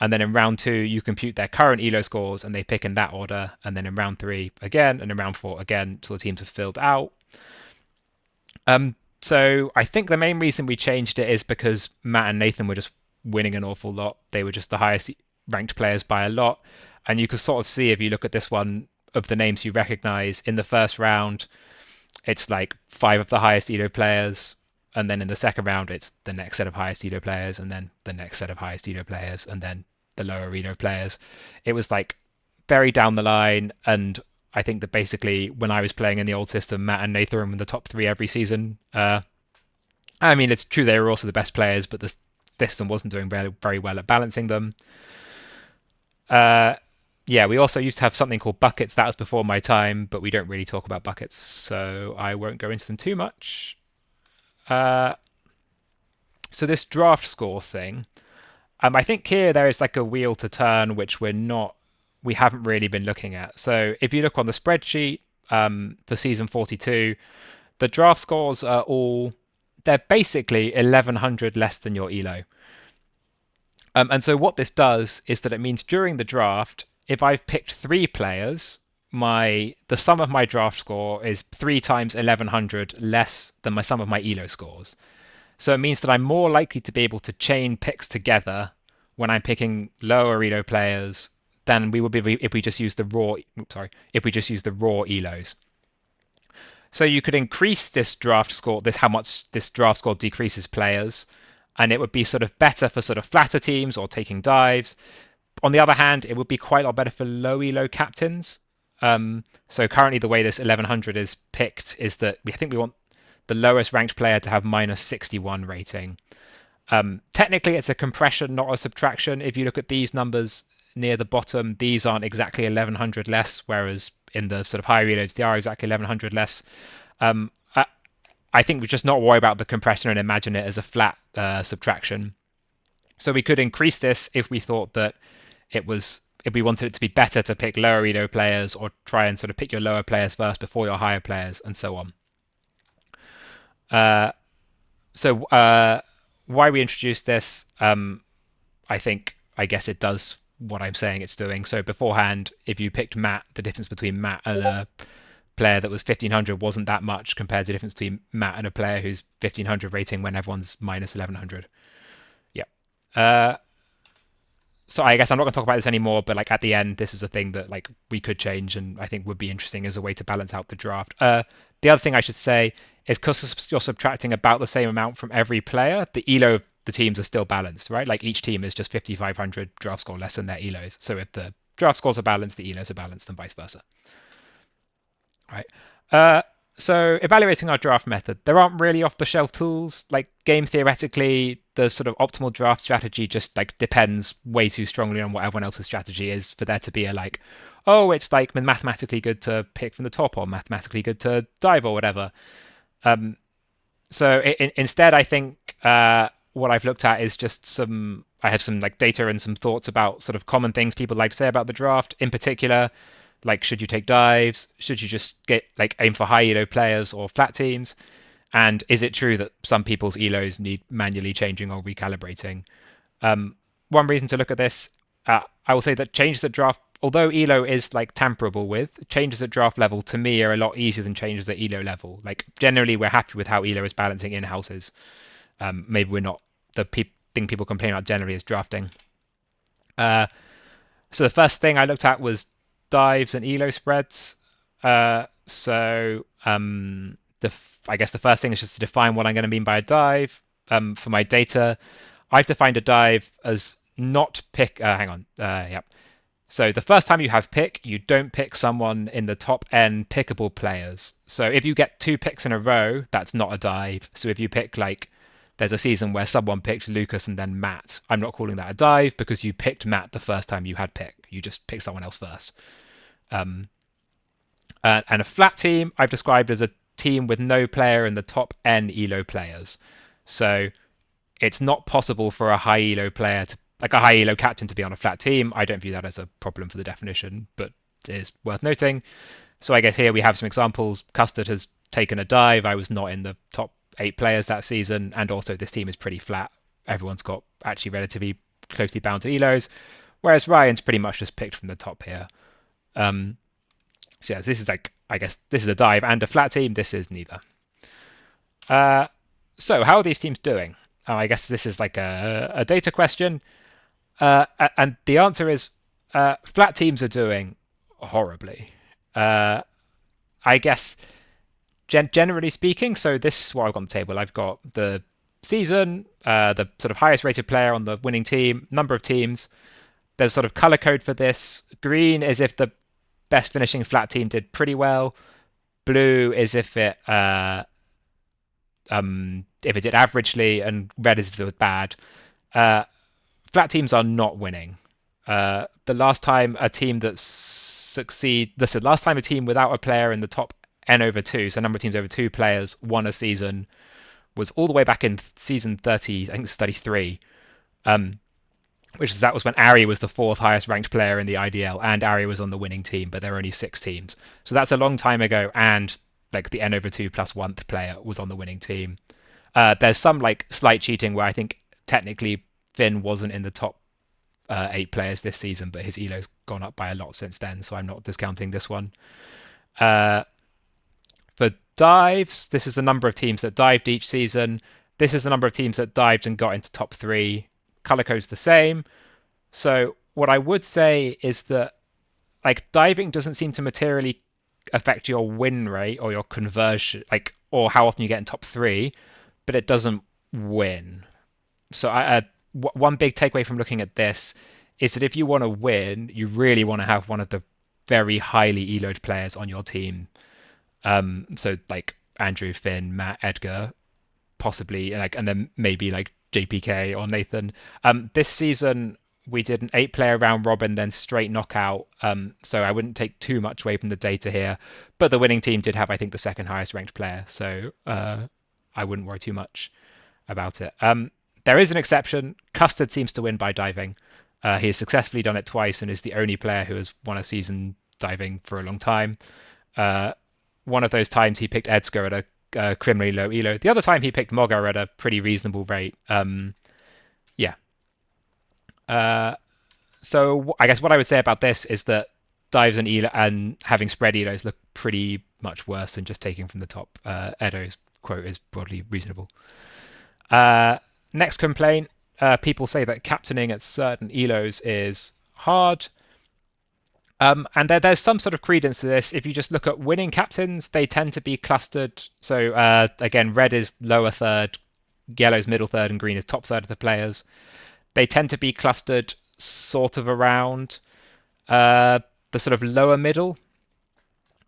And then in round 2, you compute their current Elo scores, and they pick in that order. And then in round 3 again, and in round 4 again, till the teams have filled out. So I think the main reason we changed it is because Matt and Nathan were just winning an awful lot. They were just the highest ranked players by a lot. And you can sort of see, if you look at this one, of the names you recognize in the first round, it's 5 of the highest Elo players. And then in the second round, it's the next set of highest Elo players, and then the next set of highest Elo players, and then the lower Elo players. It was very down the line, and I think that basically when I was playing in the old system, Matt and Nathan were in the top 3 every season. I mean, it's true they were also the best players, but the system wasn't doing very, very well at balancing them. Yeah, we also used to have something called buckets. That was before my time, but we don't really talk about buckets, so I won't go into them too much. So this draft score thing, I think here there is a wheel to turn, which we haven't really been looking at. So if you look on the spreadsheet for season 42, the draft scores are they're basically 1,100 less than your Elo. And so what this does is that it means during the draft, if I've picked 3 players, the sum of my draft score is 3 times 1,100 less than my sum of my Elo scores. So it means that I'm more likely to be able to chain picks together when I'm picking lower Elo players than we would be if we just use the raw Elos. So you could increase this draft score, how much this draft score decreases players, and it would be sort of better for sort of flatter teams or taking dives. On the other hand, it would be quite a lot better for low Elo captains. So currently the way this 1,100 is picked is that I think we want the lowest ranked player to have minus 61 rating. Technically, it's a compression, not a subtraction. If you look at these numbers near the bottom, these aren't exactly 1,100 less, whereas in the sort of higher reloads, they are exactly 1,100 less. I think we just not worry about the compression and imagine it as a flat subtraction. So we could increase this if we thought that if we wanted it to be better to pick lower Elo players, or try and sort of pick your lower players first before your higher players, and so on. So why we introduced this, I guess it does what I'm saying it's doing. So beforehand, if you picked Matt, the difference between Matt and a player that was 1500 wasn't that much compared to the difference between Matt and a player who's 1500 rating when everyone's minus 1100. Yeah. So I guess I'm not going to talk about this anymore, but like at the end, this is a thing that like we could change and I think would be interesting as a way to balance out the draft. The other thing I should say is because you're subtracting about the same amount from every player, the elo of the teams are still balanced, right? Like each team is just 5,500 draft score less than their elos. So if the draft scores are balanced, the elos are balanced, and vice versa. Right. So evaluating our draft method, there aren't really off-the-shelf tools. Like game theoretically, the sort of optimal draft strategy just like depends way too strongly on what everyone else's strategy is for there to be a like, oh, it's like mathematically good to pick from the top or mathematically good to dive or whatever. So instead, I think what I've looked at is just I have some like data and some thoughts about sort of common things people like to say about the draft. In particular, like should you take dives? Should you just aim for high elo players or flat teams? And is it true that some people's elos need manually changing or recalibrating? One reason to look at this, I will say that changes at draft, although elo is like tamperable with, changes at draft level to me are a lot easier than changes at elo level. Like generally, we're happy with how elo is balancing in houses. Maybe we're not. The thing people complain about generally is drafting. So the first thing I looked at was dives and elo spreads. I guess the first thing is just to define what I'm going to mean by a dive. For my data, I've defined a dive as not pick. Yep. So the first time you have pick, you don't pick someone in the top N pickable players. So if you get 2 picks in a row, that's not a dive. So if you pick there's a season where someone picked Lucas and then Matt, I'm not calling that a dive because you picked Matt the first time you had pick. You just picked someone else first. And a flat team I've described as a team with no player in the top N elo players. So it's not possible for a high elo player a high elo captain to be on a flat team. I don't view that as a problem for the definition, but it is worth noting. So I guess here we have some examples. Custard has taken a dive. I was not in the top 8 players that season, and also this team is pretty flat. Everyone's got actually relatively closely bounded elos, whereas Ryan's pretty much just picked from the top here. So yeah, this is I guess this is a dive and a flat team. This is neither. So how are these teams doing? I guess this is like a data question. And the answer is flat teams are doing horribly. I guess generally speaking, so this is what I've got on the table. I've got the season, the sort of highest rated player on the winning team, number of teams. There's sort of color code for this. Green is if the best finishing flat team did pretty well. Blue is if it did averagely, and red is if it was bad. Flat teams are not winning. The last time a team that last time a team without a player in the top N over 2, so number of teams over 2 players, won a season was all the way back in season 30, I think it's 33. That was when Ari was the 4th highest ranked player in the IDL, and Ari was on the winning team, but there were only 6 teams. So that's a long time ago, and like the N over 2 plus 1th player was on the winning team. There's some like slight cheating where I think technically Finn wasn't in the top 8 players this season, but his elo's gone up by a lot since then, so I'm not discounting this one. For dives, this is the number of teams that dived each season. This is the number of teams that dived and got into top 3. Color code's the same. So what I would say is that like diving doesn't seem to materially affect your win rate or your conversion, or how often you get in top 3, but it doesn't win. So one big takeaway from looking at this is that if you want to win, you really want to have one of the very highly eloed players on your team. So like Andrew, Finn, Matt, Edgar, possibly, and then maybe like JPK or Nathan. This season we did an 8-player round robin, then straight knockout. So I wouldn't take too much away from the data here, but the winning team did have, I think, the 2nd highest ranked player. So I wouldn't worry too much about it. There is an exception. Custard seems to win by diving. He has successfully done it twice and is the only player who has won a season diving for a long time. One of those times he picked Edgar at a criminally low elo. The other time he picked Mogar at a pretty reasonable rate. Yeah. So I guess what I would say about this is that dives and elo and having spread elos look pretty much worse than just taking from the top. Edo's quote is broadly reasonable. Next complaint: people say that captaining at certain elos is hard. And there's some sort of credence to this. If you just look at winning captains, they tend to be clustered. So again, red is lower third, yellow's middle third, and green is top third of the players. They tend to be clustered sort of around the sort of lower middle.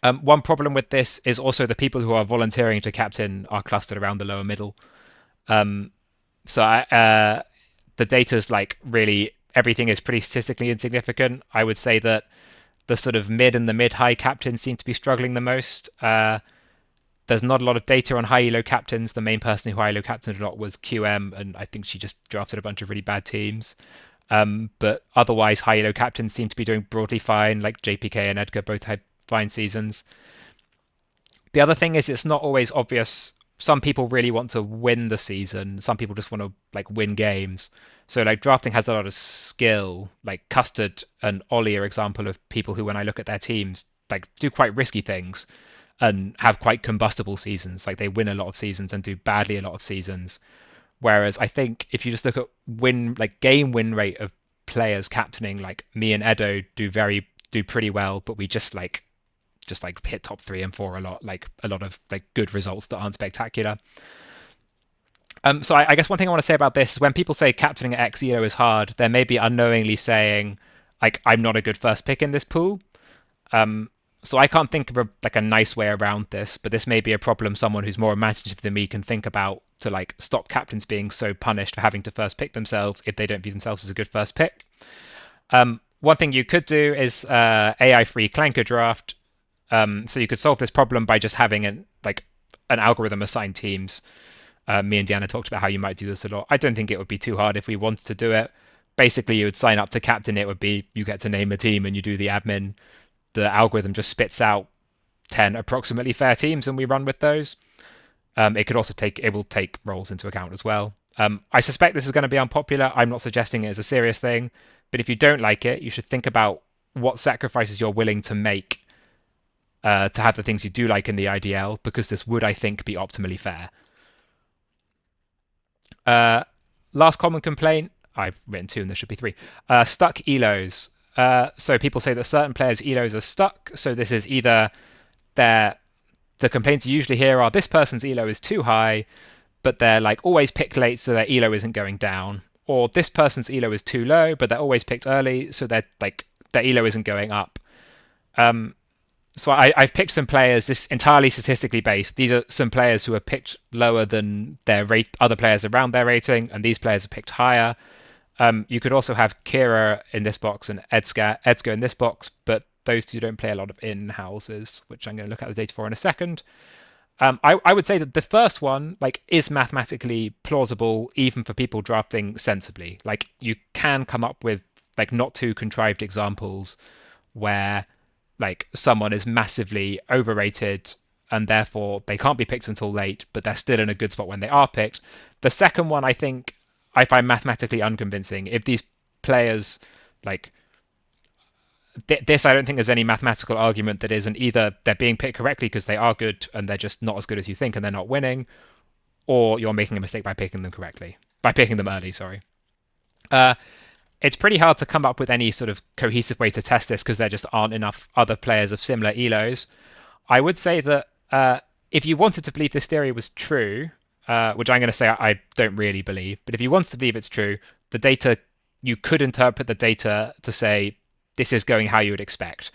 One problem with this is also the people who are volunteering to captain are clustered around the lower middle. The data's like really everything is pretty statistically insignificant. I would say that the sort of mid and the mid-high captains seem to be struggling the most. There's not a lot of data on high elo captains. The main person who high elo captained a lot was QM, and I think she just drafted a bunch of really bad teams. But otherwise, high elo captains seem to be doing broadly fine. Like JPK and Edgar both had fine seasons. The other thing is it's not always obvious. Some people really want to win the season. Some people just want to like win games. So like drafting has a lot of skill. Like Custard and Ollie are example of people who, when I look at their teams, like do quite risky things and have quite combustible seasons. Like they win a lot of seasons and do badly a lot of seasons. Whereas I think if you just look at game win rate of players captaining, like me and Edo do pretty well, but we just hit top 3 and 4 a lot, like a lot of like good results that aren't spectacular. So I guess one thing I want to say about this is when people say captaining at X elo is hard, they're maybe unknowingly saying like I'm not a good first pick in this pool. So I can't think of a nice way around this, but this may be a problem someone who's more imaginative than me can think about to like stop captains being so punished for having to first pick themselves if they don't view themselves as a good first pick. One thing you could do is AI-free clanker draft. So you could solve this problem by just having an algorithm assign teams. Me and Deanna talked about how you might do this a lot. I don't think it would be too hard if we wanted to do it. Basically, you would sign up to captain. It would be you get to name a team and you do the admin. The algorithm just spits out 10 approximately fair teams and we run with those. It will take roles into account as well. I suspect this is going to be unpopular. I'm not suggesting it as a serious thing, but if you don't like it, you should think about what sacrifices you're willing to make to have the things you do like in the IDL, because this would, I think, be optimally fair. Last common complaint, I've written 2 and there should be 3. Stuck elos. So people say that certain players' elos are stuck. So this is either the complaints you usually hear are this person's elo is too high, but they're like always picked late, so their elo isn't going down. Or this person's elo is too low, but they're always picked early, so their elo isn't going up. So I've picked some players. This entirely statistically based. These are some players who are picked lower than their other players around their rating, and these players are picked higher. You could also have Kira in this box and Edgar in this box, but those two don't play a lot of in-houses, which I'm going to look at the data for in a second. I would say that the first one is mathematically plausible, even for people drafting sensibly. Like you can come up with not too contrived examples where someone is massively overrated and therefore they can't be picked until late, but they're still in a good spot when they are picked. The second one, I think, I find mathematically unconvincing. If these players this, I don't think there's any mathematical argument that isn't either they're being picked correctly because they are good and they're just not as good as you think and they're not winning, or you're making a mistake by picking them early. Sorry. It's pretty hard to come up with any sort of cohesive way to test this because there just aren't enough other players of similar elos. I would say that if you wanted to believe this theory was true, which I'm going to say I don't really believe, but if you wanted to believe it's true, the data, you could interpret the data to say this is going how you would expect.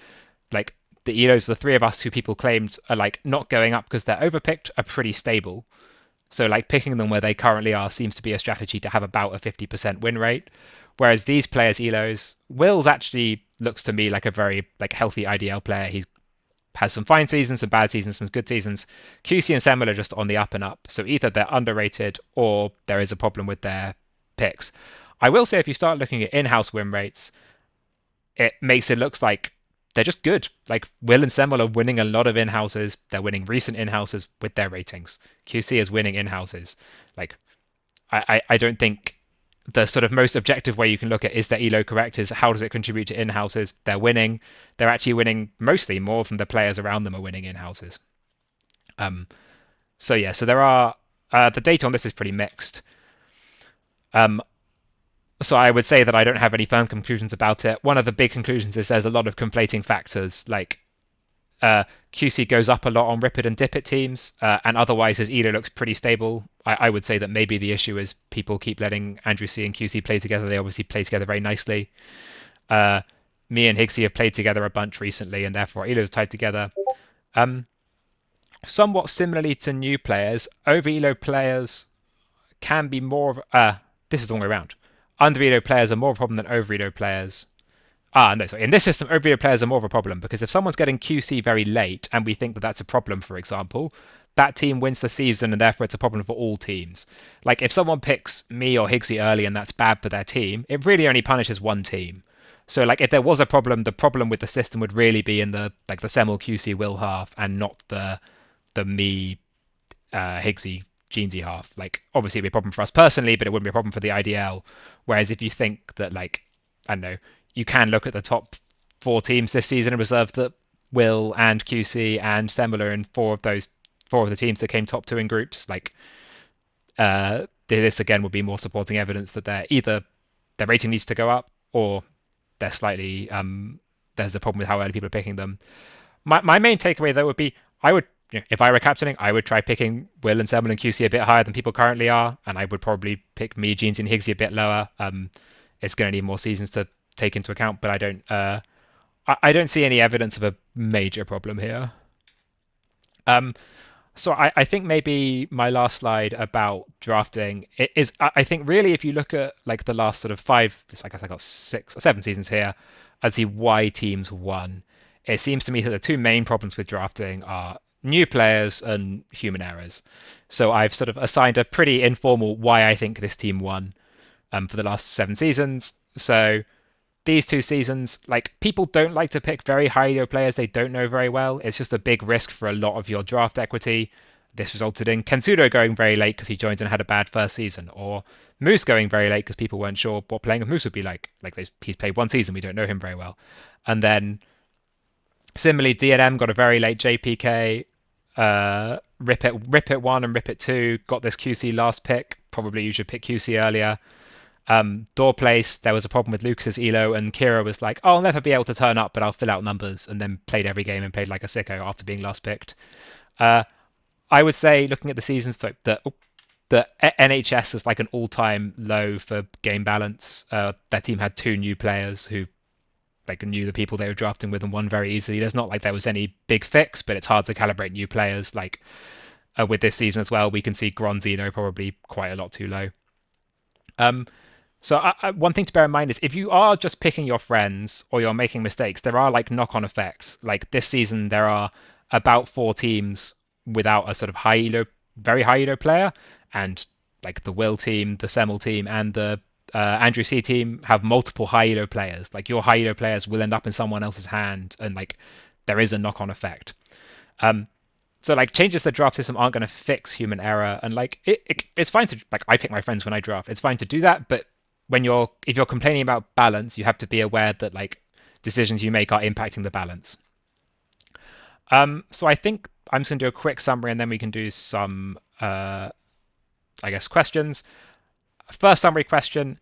The elos, the 3 of us who people claimed are not going up because they're overpicked, are pretty stable. So picking them where they currently are seems to be a strategy to have about a 50% win rate. Whereas these players' elos, Will's actually looks to me like a very healthy IDL player. He has some fine seasons, some bad seasons, some good seasons. QC and Semel are just on the up and up. So either they're underrated or there is a problem with their picks. I will say if you start looking at in-house win rates, it makes it look like they're just good. Like Will and Semmel are winning a lot of in-houses. They're winning recent in-houses with their ratings. QC is winning in-houses. Like I don't think the sort of most objective way you can look at is their elo correct is how does it contribute to in-houses. They're winning. They're actually winning mostly more than the players around them are winning in-houses. So yeah, so there are the data on this is pretty mixed. So I would say that I don't have any firm conclusions about it. One of the big conclusions is there's a lot of conflating factors, like QC goes up a lot on Rip It and Dip It teams, and otherwise his elo looks pretty stable. I would say that maybe the issue is people keep letting Andrew C and QC play together. They obviously play together very nicely. Me and Higgsy have played together a bunch recently, and therefore elos tied together. Somewhat similarly to new players, over elo players can be more of this is the wrong way around. Under elo players are more of a problem than over elo players. No, sorry. In this system, over elo players are more of a problem because if someone's getting QC very late and we think that that's a problem, for example, that team wins the season and therefore it's a problem for all teams. Like if someone picks me or Higgsy early and that's bad for their team, it really only punishes one team. So like if there was a problem, the problem with the system would really be in the Semmel QC Will half and not the me Higgsy Jeansy half. Like obviously it'd be a problem for us personally, but it wouldn't be a problem for the IDL. Whereas if you think that like I don't know, you can look at the top 4 teams this season and reserve that Will and QC and Semmel are in 4 of the teams that came top 2 in groups. Like this again would be more supporting evidence that they're either their rating needs to go up or they're slightly there's a problem with how early people are picking them. My main takeaway though would be I would if I were captaining, I would try picking Will and Semmel and QC a bit higher than people currently are, and I would probably pick me, Jeans, and Higgsy a bit lower. It's going to need more seasons to take into account, but I don't see any evidence of a major problem here. So I think maybe my last slide about drafting is I think really if you look at like the last sort of 5, I guess I got 6 or 7 seasons here, I'd see why teams won. It seems to me that the 2 main problems with drafting are new players and human errors. So I've sort of assigned a pretty informal why I think this team won for the last 7 seasons. So these 2 seasons, like people don't like to pick very high elo players they don't know very well. It's just a big risk for a lot of your draft equity. This resulted in Kensudo going very late because he joined and had a bad first season, or Moose going very late because people weren't sure what playing with Moose would be like. Like he's played 1 season, we don't know him very well. And then similarly, DNM got a very late JPK. Rip It 1 and Rip It 2 got this QC last pick. Probably you should pick QC earlier. Door Place, there was a problem with Lucas's elo, and Kira was like, I'll never be able to turn up, but I'll fill out numbers, and then played every game and played like a sicko after being last picked. I would say, looking at the seasons, the NHS is like an all-time low for game balance. Their team had 2 new players who like knew the people they were drafting with and won very easily. There's not like there was any big fix, but it's hard to calibrate new players. Like with this season as well, we can see Gronzino probably quite a lot too low. So one thing to bear in mind is if you are just picking your friends or you're making mistakes, there are like knock-on effects. Like this season, there are about 4 teams without a sort of very high elo player, and like the Will team, the Semmel team, and the Andrew C team have multiple high elo players. Like your high elo players will end up in someone else's hand, and like there is a knock-on effect. So like changes to the draft system aren't going to fix human error, and like it's fine to like I pick my friends when I draft. It's fine to do that, but if you're complaining about balance, you have to be aware that like decisions you make are impacting the balance. So I think I'm just going to do a quick summary, and then we can do some I guess questions. First summary question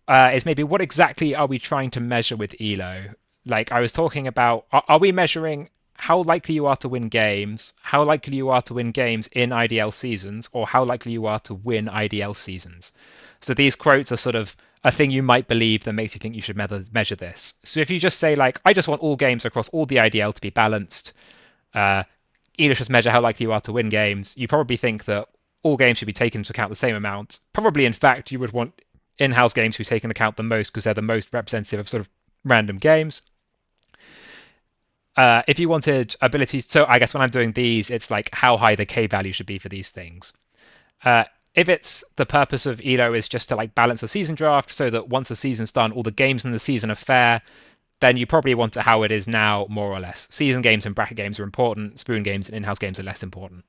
is maybe what exactly are we trying to measure with ELO? Like I was talking about, are we measuring how likely you are to win games, how likely you are to win games in IDL seasons, or how likely you are to win IDL seasons? So these quotes are sort of a thing you might believe that makes you think you should measure this. So if you just say like, I just want all games across all the IDL to be balanced, ELO should measure how likely you are to win games, you probably think that all games should be taken into account the same amount. Probably, in fact, you would want in-house games to be taken into account the most because they're the most representative of sort of random games. If you wanted abilities, so I guess when I'm doing these, it's like how high the K value should be for these things. If it's the purpose of ELO is just to like balance the season draft so that once the season's done, all the games in the season are fair, then you probably want it how it is now, more or less. Season games and bracket games are important. Spoon games and in-house games are less important.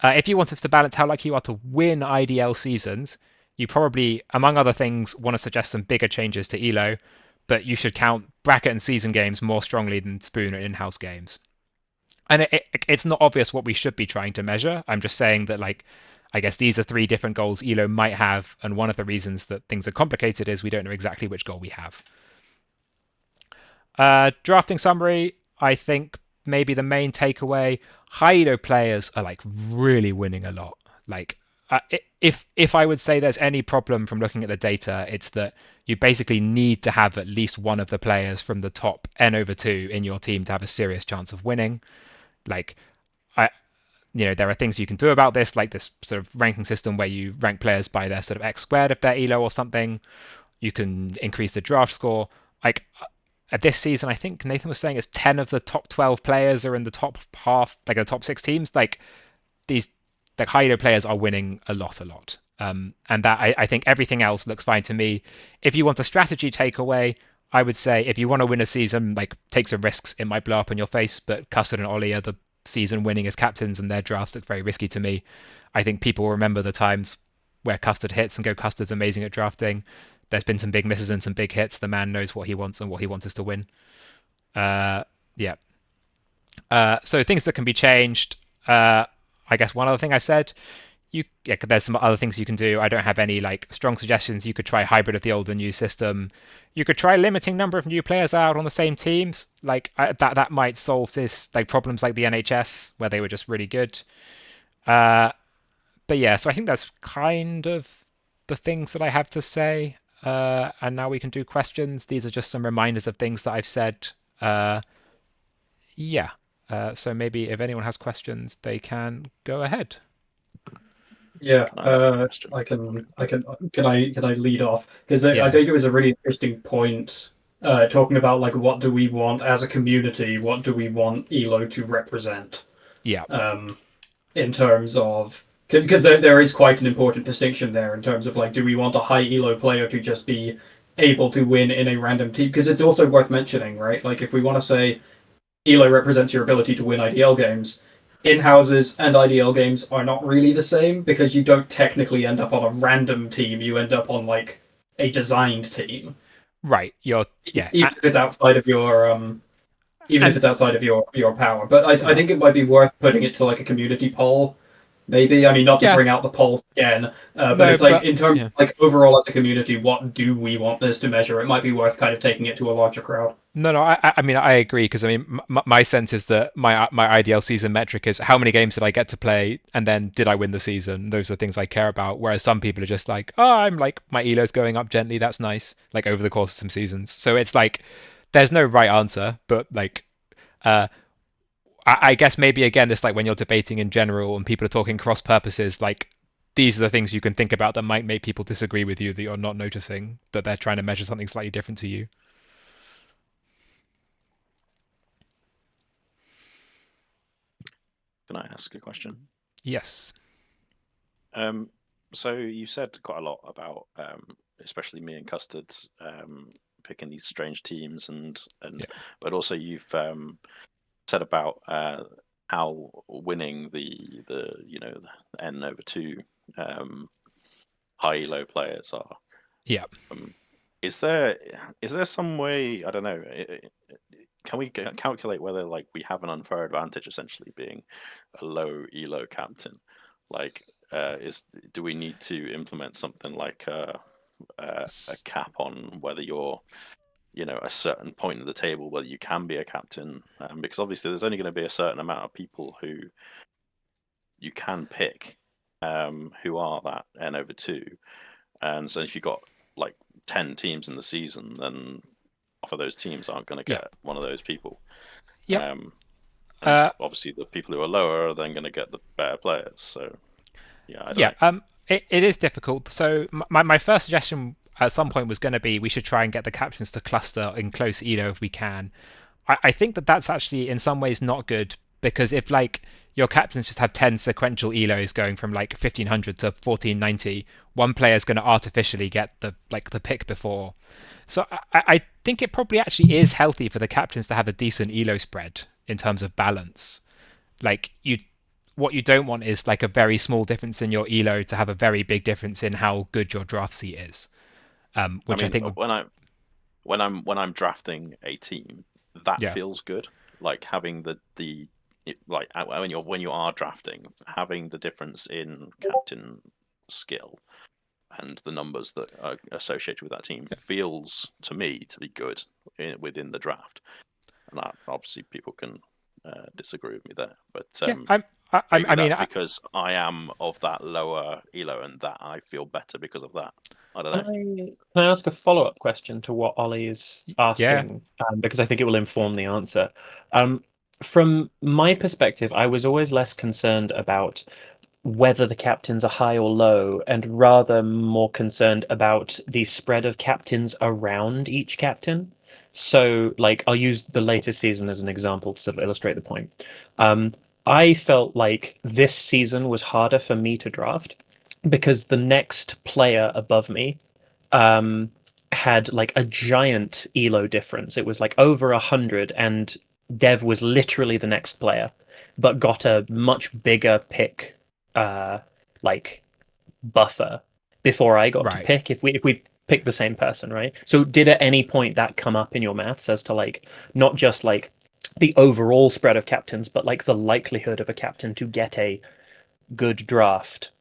If you want us to balance how likely you are to win IDL seasons, you probably, among other things, want to suggest some bigger changes to ELO, but you should count bracket and season games more strongly than Spoon or in-house games. And it's not obvious what we should be trying to measure. I'm just saying that, like, I guess these are 3 different goals ELO might have, and one of the reasons that things are complicated is we don't know exactly which goal we have. Drafting summary, I think maybe the main takeaway, high elo players are like really winning a lot. Like if I would say there's any problem from looking at the data, it's that you basically need to have at least one of the players from the top N/2 in your team to have a serious chance of winning. Like there are things you can do about this, like this sort of ranking system where you rank players by their sort of X squared of their elo or something. You can increase the draft score. Like this season, I think Nathan was saying it's 10 of the top 12 players are in the top half, like the top 6 teams. Like these, the high elo players are winning a lot. And that I think everything else looks fine to me. If you want a strategy takeaway, I would say if you want to win a season, like take some risks. It might blow up in your face, but Custard and Ollie are the season winning as captains, and their drafts look very risky to me. I think people will remember the times where Custard hits and go, Custard's amazing at drafting. There's been some big misses and some big hits. The man knows what he wants, and what he wants is to win. Yeah. So things that can be changed. I guess one other thing I said, there's some other things you can do. I don't have any like strong suggestions. You could try hybrid of the old and new system. You could try limiting number of new players out on the same teams. Like that might solve this, like problems like the NHS where they were just really good. But yeah, so I think that's kind of the things that I have to say. And now we can do questions. These are just some reminders of things that I've said. Yeah. So maybe if anyone has questions, they can go ahead. Yeah, Can I ask a question? Can I lead off? Because I think it was a really interesting point, talking about like what do we want as a community, what do we want ELO to represent? Yeah. In terms of because there is quite an important distinction there in terms of like, do we want a high ELO player to just be able to win in a random team? Because it's also worth mentioning, right? Like if we want to say ELO represents your ability to win IDL games, in-houses and IDL games are not really the same because you don't technically end up on a random team. You end up on like a designed team. Right. Even if it's outside of your if it's outside of your power. But I think it might be worth putting it to like a community poll. Maybe, I mean, not to bring out the polls again, but it's like in terms of like overall as a community, what do we want this to measure? It might be worth kind of taking it to a larger crowd. No, I mean, I agree because I mean, my sense is that my IDL season metric is how many games did I get to play, and then did I win the season? Those are the things I care about. Whereas some people are just like, oh, I'm like my elo's going up gently. That's nice. Like over the course of some seasons. So it's like there's no right answer, but like, I guess maybe again, it's like when you're debating in general and people are talking cross purposes, like these are the things you can think about that might make people disagree with you that you're not noticing, that they're trying to measure something slightly different to you. Can I ask a question? Yes. So you said quite a lot about, especially me and Custard, picking these strange teams, but also you've said about how winning the N/2 high low players are. Yeah. Is there some way, I don't know, can we calculate whether like we have an unfair advantage essentially being a low elo captain? Like, do we need to implement something like a cap on whether you're, a certain point of the table whether you can be a captain? Because obviously there's only going to be a certain amount of people who you can pick, who are that N/2, and so if you've got like 10 teams in the season, then half of those teams aren't going to get one of those people. Yeah. Obviously, the people who are lower are then going to get the better players. So, it is difficult. So my first suggestion at some point was going to be we should try and get the captains to cluster in close elo if we can. I think that's actually in some ways not good, because if like your captains just have 10 sequential elos going from like 1500 to 1490, one player is going to artificially get the pick before. So I think it probably actually is healthy for the captains to have a decent elo spread in terms of balance. Like what you don't want is like a very small difference in your elo to have a very big difference in how good your draft seat is. Which I think when I'm drafting a team, that Yeah. feels good. Like having like when you are drafting, having the difference in captain skill and the numbers that are associated with that team feels to me to be good within the draft. And obviously people can disagree with me there, but I mean, because I am of that lower elo and that I feel better because of that. I don't know. Can I ask a follow-up question to what Ollie is asking? Because I think it will inform the answer. From my perspective, I was always less concerned about whether the captains are high or low, and rather more concerned about the spread of captains around each captain. So, like, I'll use the latest season as an example to sort of illustrate the point. I felt like this season was harder for me to draft because the next player above me had like a giant elo difference. It was like over 100, and Dev was literally the next player, but got a much bigger pick like buffer before I got to pick if we pick the same person, right? So did at any point that come up in your maths as to like not just like the overall spread of captains, but like the likelihood of a captain to get a good draft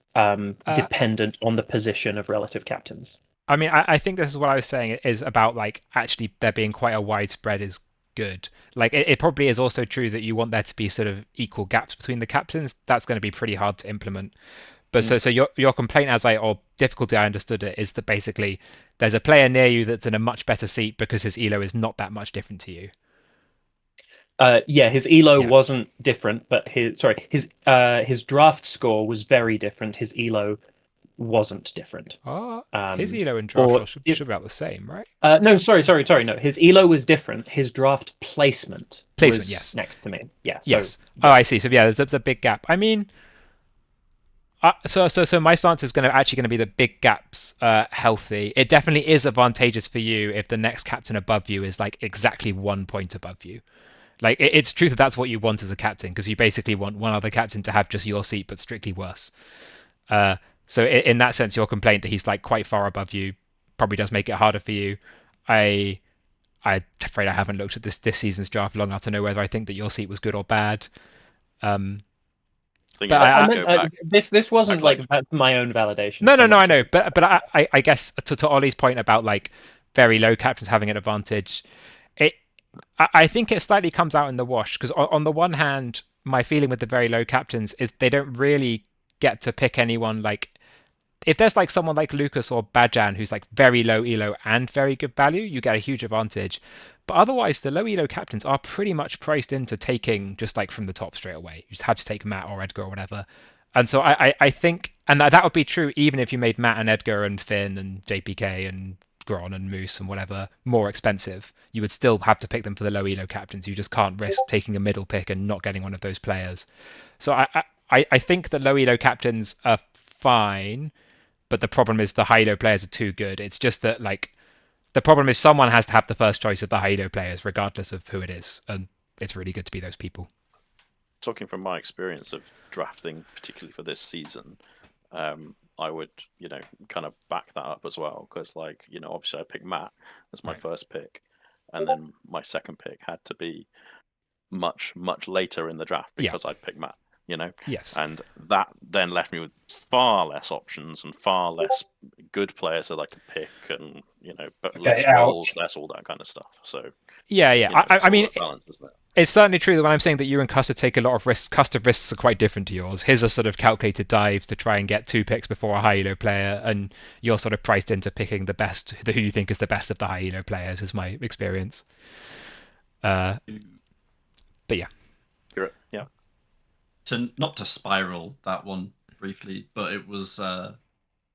dependent on the position of relative captains? I mean, I think this is what I was saying is about like actually there being quite a widespread is good. Like it probably is also true that you want there to be sort of equal gaps between the captains. That's going to be pretty hard to implement. But so your complaint or difficulty I understood it is that basically there's a player near you that's in a much better seat because his elo is not that much different to you. Yeah, his elo wasn't different, but his draft score was very different. His elo wasn't different. His elo and draft should be about the same, right? No, sorry. No, his elo was different. His draft placement was yes, next to me. Yeah. Yes. Oh, I see. So yeah, there's a big gap. I mean, so my stance is actually going to be the big gaps healthy. It definitely is advantageous for you if the next captain above you is like exactly 1 point above you. Like it's true that that's what you want as a captain, because you basically want one other captain to have just your seat but strictly worse. So in that sense, your complaint that he's like quite far above you probably does make it harder for you. I'm afraid I haven't looked at this season's draft long enough to know whether I think that your seat was good or bad. This wasn't like my own validation. No, I know, but I guess to Ollie's point about like very low captains having an advantage, I think it slightly comes out in the wash, because on the one hand, my feeling with the very low captains is they don't really get to pick anyone. Like if there's like someone like Lucas or Bajan who's like very low elo and very good value, you get a huge advantage. But otherwise, the low elo captains are pretty much priced into taking just like from the top straight away. You just have to take Matt or Edgar or whatever. And so I think, and that would be true even if you made Matt and Edgar and Finn and JPK and Gron and Moose and whatever more expensive. You would still have to pick them for the low elo captains. You just can't risk taking a middle pick and not getting one of those players. So I think the low elo captains are fine, but the problem is the high elo players are too good. It's just that like the problem is someone has to have the first choice of the high elo players, regardless of who it is, and it's really good to be those people. Talking from my experience of drafting, particularly for this season, I would, kind of back that up as well, because, like, obviously I picked Matt as my first pick, and then my second pick had to be much, much later in the draft because I'd picked Matt, Yes. And that then left me with far less options and far less good players that I could pick, and but less roles, less all that kind of stuff. So yeah. I mean, balance, isn't it? It's certainly true that when I'm saying that you and Custer take a lot of risks, Custer's risks are quite different to yours. His are sort of calculated dives to try and get 2 picks before a high elo player, and you're sort of priced into picking the best, who you think is the best of the high elo players, is my experience. But yeah. Yeah. Not to spiral that one briefly, but it was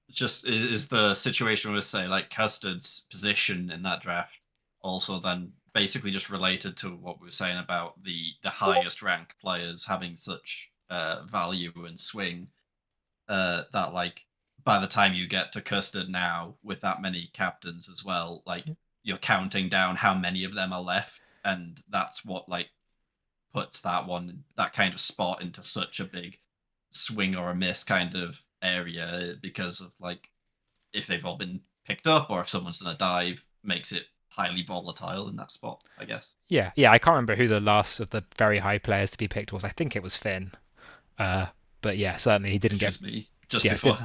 just is the situation with, say, like Custard's position in that draft also then basically just related to what we were saying about the highest rank players having such value and swing, that like by the time you get to Custard now with that many captains as well, like you're counting down how many of them are left, and that's what like puts that kind of spot into such a big swing or a miss kind of area, because of like if they've all been picked up or if someone's done a dive, makes it highly volatile in that spot, I guess. Yeah, I can't remember who the last of the very high players to be picked was. I think it was Finn. But yeah, certainly he didn't get me just yeah, before.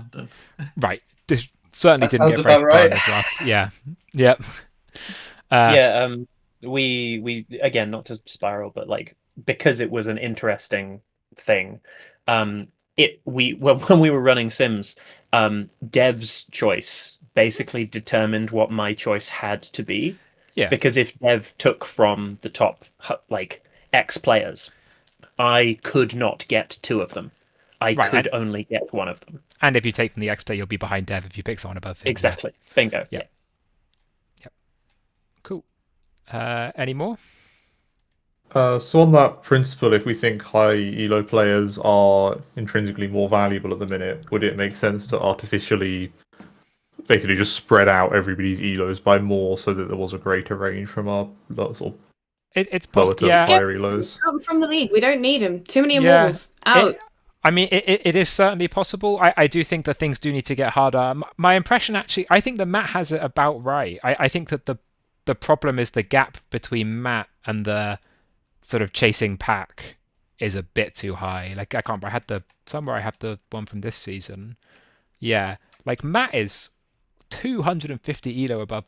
Right. Certainly That didn't sounds get very about far in right. the draft. Yeah. Yep. Yeah, we again, not to spiral, but like because it was an interesting thing, when we were running Sims, Dev's choice basically determined what my choice had to be. Yeah. Because if Dev took from the top like X players, I could not get two of them. I could only get one of them. And if you take from the X player, you'll be behind Dev if you pick someone above him. Exactly. Yeah. Bingo. Yeah. Yep. Cool. Any more? So on that principle, if we think high elo players are intrinsically more valuable at the minute, would it make sense to artificially basically just spread out everybody's elos by more so that there was a greater range from our sort of it's lower to higher elos? Out from the league. We don't need him. Too many immortals. Out. It is certainly possible. I do think that things do need to get harder. My impression, actually, I think that Matt has it about right. I think that the problem is the gap between Matt and the sort of chasing pack is a bit too high. Like I can't remember. I had the one from this season. Yeah, like Matt is 250 elo above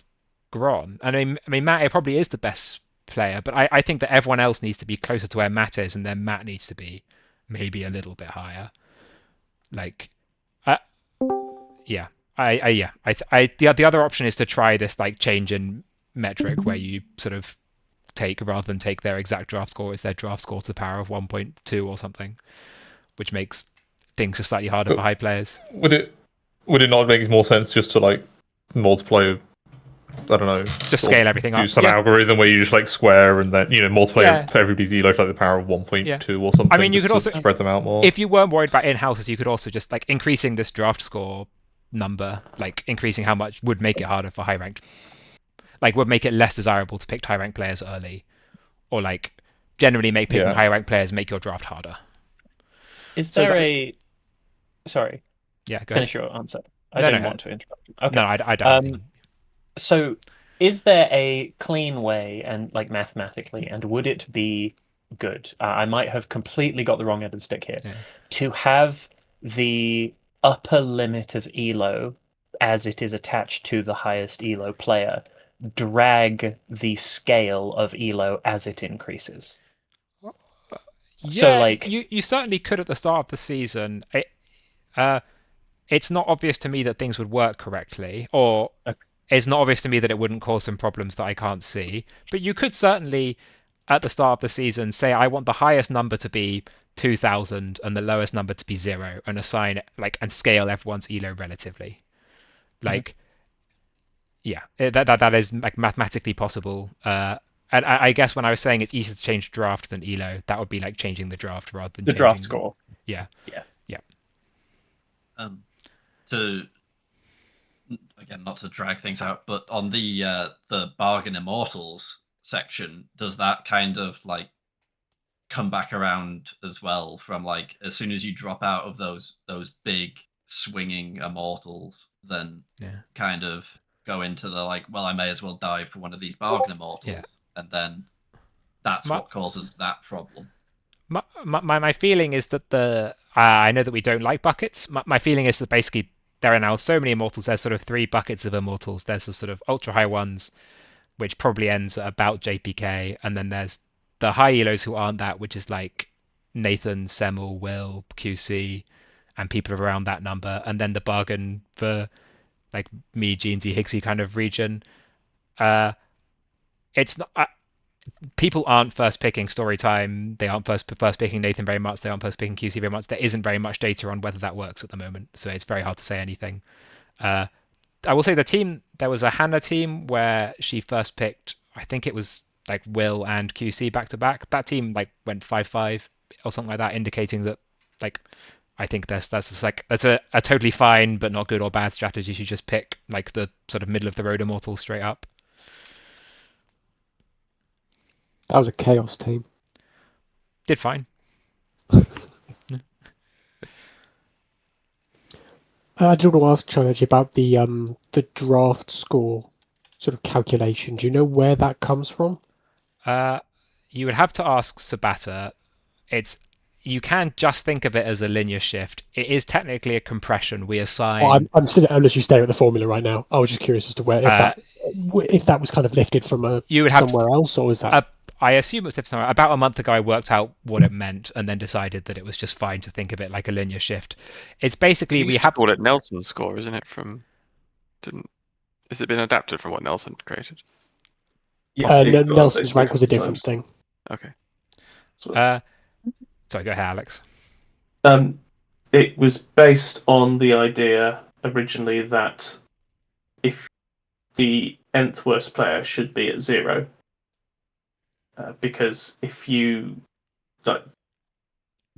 Gron. And I mean Matt probably is the best player, but I think that everyone else needs to be closer to where Matt is, and then Matt needs to be maybe a little bit higher. Like, yeah, the other option is to try this like change in metric where you sort of take, rather than take their exact draft score, it's their draft score to the power of 1.2 or something, which makes things just slightly harder for high players. Would it not make more sense just to like multiply? I don't know. Just scale everything up. Do some algorithm where you just like square and then multiply everybody's elo to like the power of 1.2 or something. I mean, you could also spread them out more. If you weren't worried about in-houses, you could also just like increasing this draft score number, like increasing how much would make it harder for high ranked, like would make it less desirable to pick high ranked players early, or like generally make picking high ranked players make your draft harder. Is there Sorry. Yeah, go finish ahead. your answer. I don't want to interrupt you. Okay. No, I don't. Think... So, is there a clean way, and like mathematically, and would it be good? I might have completely got the wrong end of the stick here. To have the upper limit of elo, as it is attached to the highest elo player, drag the scale of elo as it increases. Yeah, so like you certainly could at the start of the season. It's not obvious to me that things would work correctly, or it's not obvious to me that it wouldn't cause some problems that I can't see. But you could certainly, at the start of the season, say I want the highest number to be 2,000 and the lowest number to be 0, and assign and scale everyone's elo relatively. Like, yeah, that is like mathematically possible. And I guess when I was saying it's easier to change draft than elo, that would be like changing the draft rather than the draft score. Yeah. To again, not to drag things out, but on the bargain immortals section, does that kind of like come back around as well from like as soon as you drop out of those big swinging immortals, then kind of go into the like, well, I may as well dive for one of these bargain immortals, and then that's what causes that problem. My feeling is that I know that we don't like buckets. My feeling is that basically there are now so many immortals. There's sort of 3 buckets of immortals. There's the sort of ultra high ones, which probably ends at about JPK, and then there's the high elos who aren't that, which is like Nathan, Semmel, Will, QC, and people around that number, and then the bargain for like me, Jeansy, Higgsy kind of region. It's not. People aren't first picking Storytime. They aren't first picking Nathan very much. They aren't first picking QC very much. There isn't very much data on whether that works at the moment, so it's very hard to say anything. I will say there was a Hannah team where she first picked, I think it was like Will and QC back to back. That team like went 5-5 or something like that, indicating that Like, I think that's a totally fine but not good or bad strategy. You just pick like the sort of middle of the road immortals straight up. That was a chaos team. Did fine. I just want to ask Charlie about the draft score sort of calculation. Do you know where that comes from? You would have to ask Sabata. You can just think of it as a linear shift. It is technically a compression. We assign. I'm still unless you stare at the formula right now. I was just curious as to where if that was kind of lifted from somewhere else, or was that? I assume it was lifted somewhere. About a month ago, I worked out what it meant and then decided that it was just fine to think of it like a linear shift. It's basically we have called it Nelson's score, isn't it? Has it been adapted from what Nelson created? Nelson's rank was a different thing. Okay. Sorry, go ahead, Alex. It was based on the idea originally that if the nth worst player should be at 0, because if the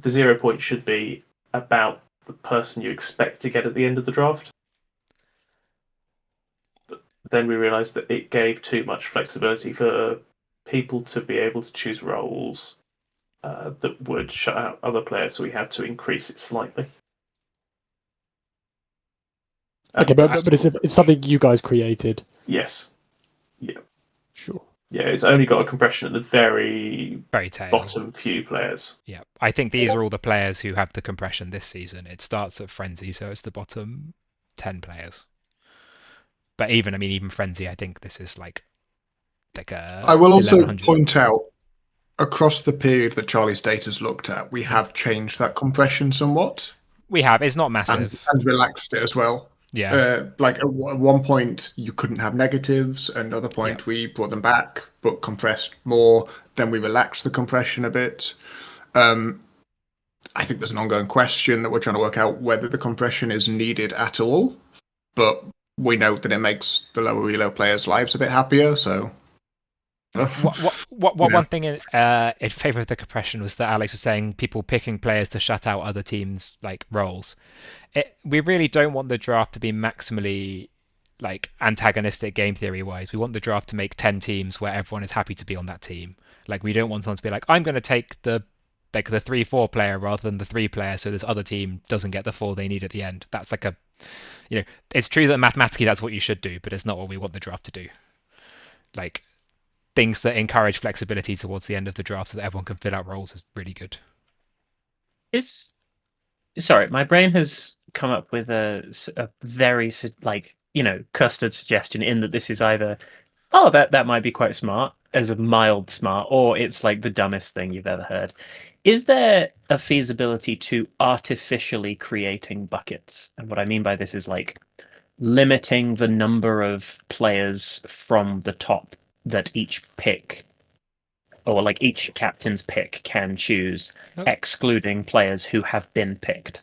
0 point should be about the person you expect to get at the end of the draft. But then we realised that it gave too much flexibility for people to be able to choose roles that would shut out other players, so we had to increase it slightly. Okay, but it's something you guys created. Yes. Yeah. Sure. Yeah, it's only got a compression at the very tail. Bottom few players. Yeah, I think these are all the players who have the compression this season. It starts at Frenzy, so it's the bottom 10 players. But even Frenzy, I think this is like a. I will also point out, across the period that Charlie's data's looked at, we have changed that compression somewhat. We have. It's not massive. And relaxed it as well. Yeah. Like at one point you couldn't have negatives, and another point we brought them back but compressed more. Then we relaxed the compression a bit. I think there's an ongoing question that we're trying to work out whether the compression is needed at all. But we know that it makes the lower elo players' lives a bit happier. So. One thing in favor of the compression was that Alex was saying people picking players to shut out other teams' like roles. We really don't want the draft to be maximally like antagonistic game theory wise. We want the draft to make 10 teams where everyone is happy to be on that team. Like we don't want someone to be like, I'm going to take the 3-4 player rather than the 3 player, so this other team doesn't get the 4 they need at the end. That's like it's true that mathematically that's what you should do, but it's not what we want the draft to do. Like things that encourage flexibility towards the end of the draft so that everyone can fill out roles is really good. Sorry, my brain has come up with a very custard suggestion in that this is either that might be quite smart as a mild smart, or it's like the dumbest thing you've ever heard. Is there a feasibility to artificially creating buckets? And what I mean by this is like limiting the number of players from the top that each pick or like each captain's pick can choose, excluding players who have been picked.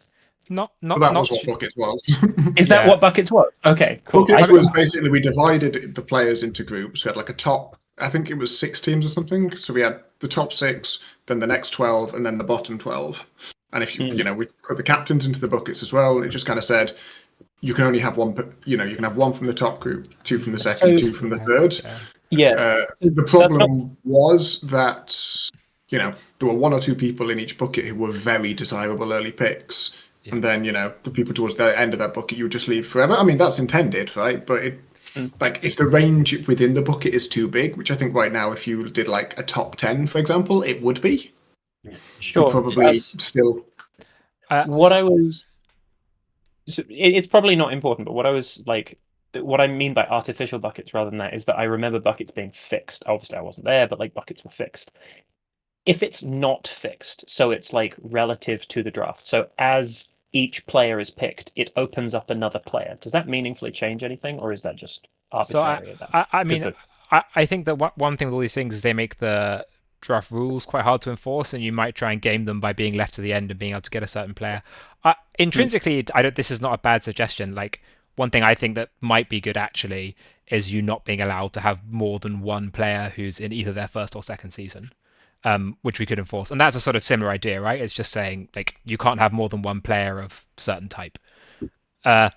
That was what buckets was. Is that what buckets was? Okay, cool. Buckets was basically we divided the players into groups. We had like a top, I think it was 6 teams or something. So we had the top 6, then the next 12, and then the bottom 12. And if we put the captains into the buckets as well, it just kind of said you can only have one. You can have 1 from the top group, 2 from the second, 2 from the third. Yeah. The problem was that there were 1 or 2 people in each bucket who were very desirable early picks, and then the people towards the end of that bucket you would just leave forever. I mean that's intended, right? But if the range within the bucket is too big, which I think right now if you did like a top 10, for example, it would be. Sure. Probably still. It's probably not important, but what I mean by artificial buckets rather than that is that I remember buckets being fixed. Obviously, I wasn't there, but like buckets were fixed. If it's not fixed, so it's like relative to the draft. So as each player is picked, it opens up another player. Does that meaningfully change anything, or is that just arbitrary? I think that one thing with all these things is they make the draft rules quite hard to enforce, and you might try and game them by being left to the end and being able to get a certain player. Intrinsically, this is not a bad suggestion. Like one thing I think that might be good actually is you not being allowed to have more than 1 player who's in either their first or second season. which we could enforce. And that's a sort of similar idea, right? It's just saying like you can't have more than one player of certain type. And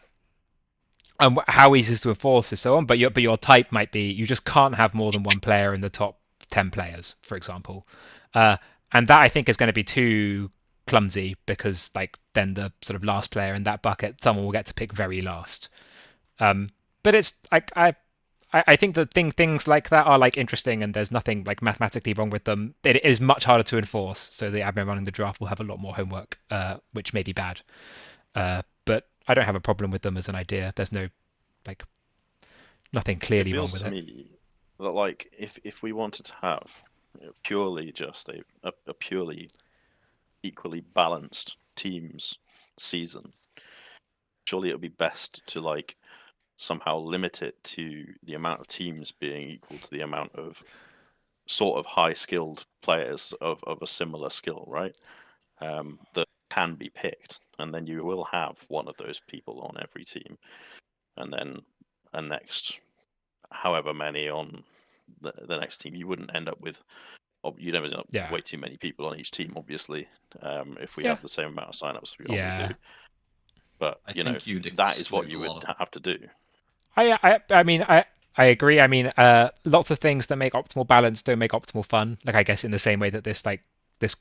how easy it is to enforce is so on, but your type might be you just can't have more than one player in the top 10 players, for example. And that I think is going to be too clumsy because like then the sort of last player in that bucket, someone will get to pick very last. But it's like I think that things like that are like interesting, and there's nothing like mathematically wrong with them. It is much harder to enforce, so the admin running the draft will have a lot more homework, which may be bad. But I don't have a problem with them as an idea. There's no like nothing clearly wrong with it. It feels to me that like if we wanted to have purely just a purely equally balanced teams season, surely it would be best to like somehow limit it to the amount of teams being equal to the amount of sort of high skilled players of a similar skill, right? That can be picked, and then you will have one of those people on every team, and then a next however many on the next team. You wouldn't end up with you'd end up with way too many people on each team, obviously, if we have the same amount of signups we normally do. But that is what you would have to do. I mean I agree. I mean, lots of things that make optimal balance don't make optimal fun. Like I guess in the same way that this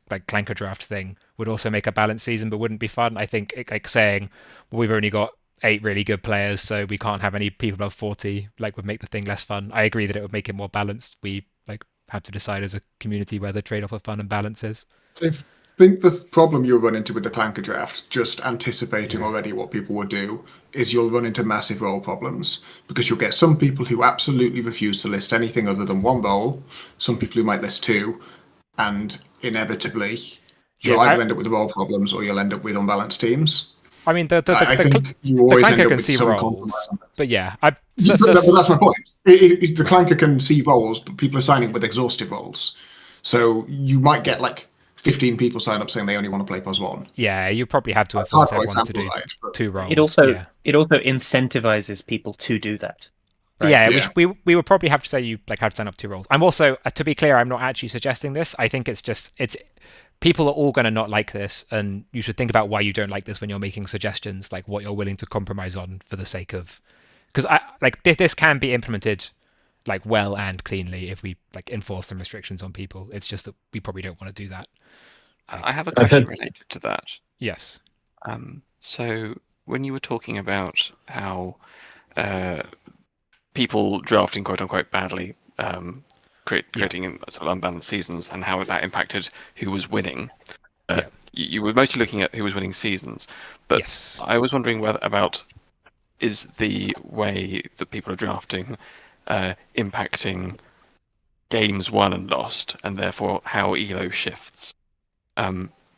clanker draft thing would also make a balanced season, but wouldn't be fun. I think like saying well, we've only got 8 really good players, so we can't have any people above 40. Like would make the thing less fun. I agree that it would make it more balanced. We like have to decide as a community where the trade-off of fun and balance is. I think the problem you'll run into with the clanker draft, just anticipating already what people would do, is you'll run into massive role problems because you'll get some people who absolutely refuse to list anything other than one role, some people who might list 2, and inevitably you'll either end up with role problems or you'll end up with unbalanced teams. I mean, I think you always end up with some compromise. But yeah, but that's my point. The clanker can see roles, but people are signing with exhaustive roles. So you might get like 15 people sign up saying they only want to play +1. Yeah, you probably have to force everyone to do 2 roles. It also incentivizes people to do that. Right? Yeah, we would probably have to say you like have to sign up 2 roles. I'm also to be clear, I'm not actually suggesting this. I think it's people are all going to not like this, and you should think about why you don't like this when you're making suggestions, like what you're willing to compromise on for the sake of, because this can be implemented like well and cleanly if we like enforce some restrictions on people. It's just that we probably don't want to do that. I have a question related to that. Yes. So when you were talking about how people drafting quote unquote badly, creating sort of unbalanced seasons, and how that impacted who was winning. You were mostly looking at who was winning seasons, but I was wondering is the way that people are drafting impacting games won and lost, and therefore how ELO shifts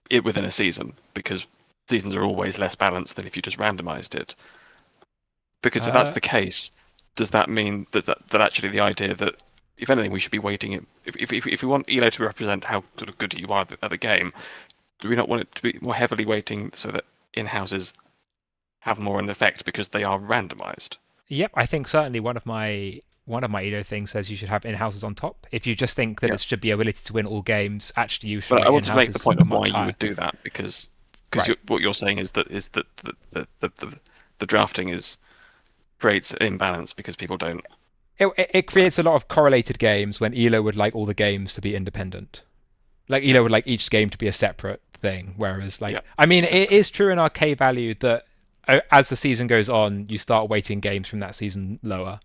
it within a season, because seasons are always less balanced than if you just randomized it. Because if that's the case, does that mean that actually the idea that if anything we should be waiting if we want ELO to represent how sort of good you are at the game, do we not want it to be more heavily weighting so that in-houses have more an effect because they are randomized? Yep, I think certainly one of my ELO things says you should have in-houses on top. If you just think that it should be ability to win all games, actually you should. But I want to make the point of why you would do that, because what you're saying is that the drafting creates imbalance because people don't. It creates a lot of correlated games when ELO would like all the games to be independent. Like ELO would like each game to be a separate thing, whereas I mean it is true in our K value that as the season goes on, you start weighting games from that season lower.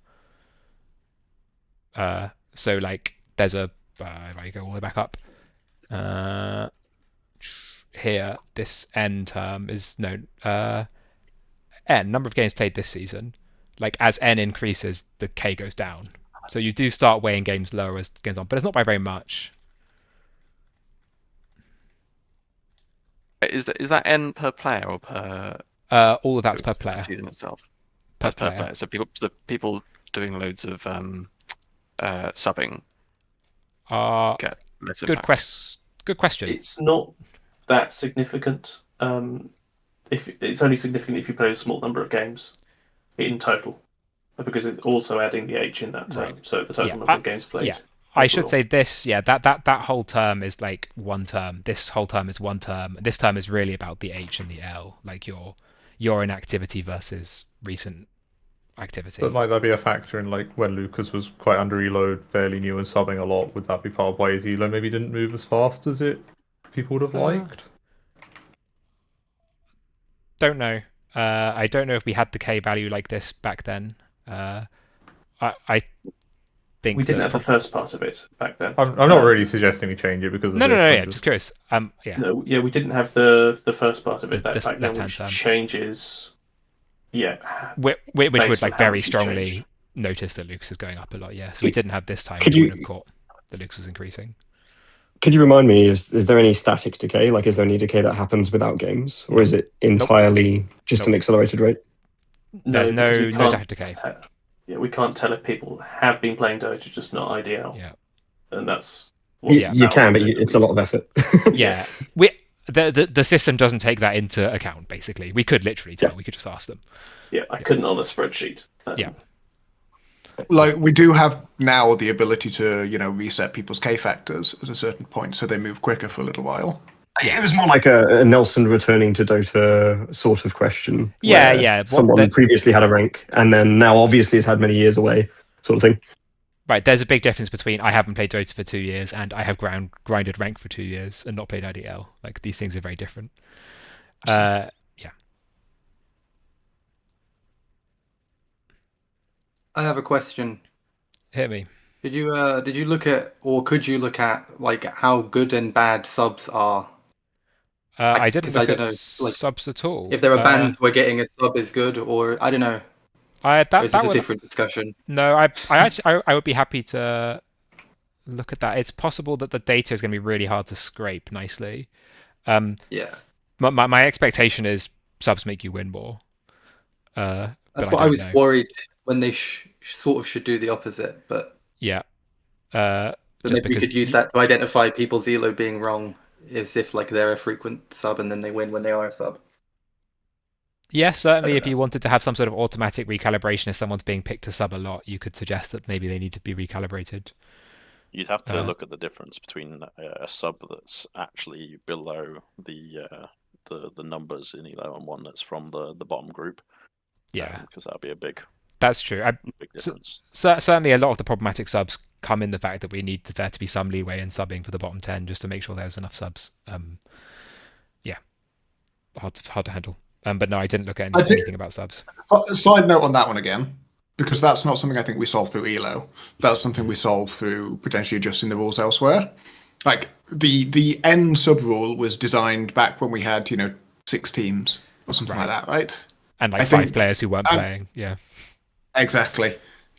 So like there's if I go all the way back up, here this N term is known N number of games played this season. Like as N increases, the K goes down. So you do start weighing games lower as it goes on, but it's not by very much. Is that N per player or per? All of that's per player. The season itself. Per player. So people doing loads of subbing. Get less impact. Good question. It's not that significant. If it's only significant if you play a small number of games in total, because it's also adding the H in that term. Right. So the total number of games played. Yeah, I should say this, that whole term is like one term. This whole term is one term. This term is really about the H and the L, like your inactivity versus recent activity. But might that be a factor in like when Lucas was quite under eloed, fairly new and subbing a lot? Would that be part of why his elo maybe didn't move as fast as people would have liked? Don't know. I don't know if we had the K value like this back then. I think we didn't have the first part of it back then. I'm not really suggesting we change it because of no, this. just curious. Yeah. No, we didn't have the first part of it back then, left-hand which term. changes. Yeah, which would based like on how very much you strongly change. notice that Lucas is going up a lot. Yeah, so we didn't have this time. Could We you- would have caught that Lucas was increasing. Could you remind me, is there any static decay? Like, is there any decay that happens without games? Or is it entirely just an accelerated rate? There's because we no can't static decay. we can't tell if people have been playing Dota, just not IDL. Yeah. And that's You can, but it's a lot of effort. Yeah. The system doesn't take that into account, basically. We could literally tell. We could just ask them. Yeah, I couldn't on a spreadsheet. Yeah. Like, we do have now the ability to, reset people's K factors at a certain point so they move quicker for a little while. It was more like a Nelson returning to Dota sort of question. Yeah, where yeah. Someone previously had a rank and then now obviously has had many years away, sort of thing. Right, there's a big difference between I haven't played Dota for 2 years and I have grinded rank for 2 years and not played IDL. Like, these things are very different. Yeah. I have a question. Hit me. Did you look at, or could you look at, like, how good and bad subs are? I didn't look at like, subs at all. If there are bans where getting a sub is good, or I don't know. Or is this a different discussion? No, I actually would be happy to look at that. It's possible that the data is going to be really hard to scrape nicely. Yeah. My expectation is subs make you win more. That's what I was worried when they sort of should do the opposite, but yeah. But maybe we could use that to identify people's elo being wrong, as if like they're a frequent sub and then they win when they are a sub. Yeah, certainly. If you wanted to have some sort of automatic recalibration if someone's being picked to sub a lot, you could suggest that maybe they need to be recalibrated. You'd have to look at the difference between a sub that's actually below the numbers in Elo and one that's from the bottom group. Yeah, because that'd be a big. That's true. Big difference. Certainly, a lot of the problematic subs come in the fact that we need there to be some leeway in subbing for the bottom 10 just to make sure there's enough subs. Yeah, hard to handle. But no, I didn't look at anything about subs. Side note on that one again, because that's not something I think we solved through Elo. That's something we solved through potentially adjusting the rules elsewhere. Like the N sub rule was designed back when we had 6 teams or something like that, right? And like 5 players who weren't playing. Yeah. Exactly.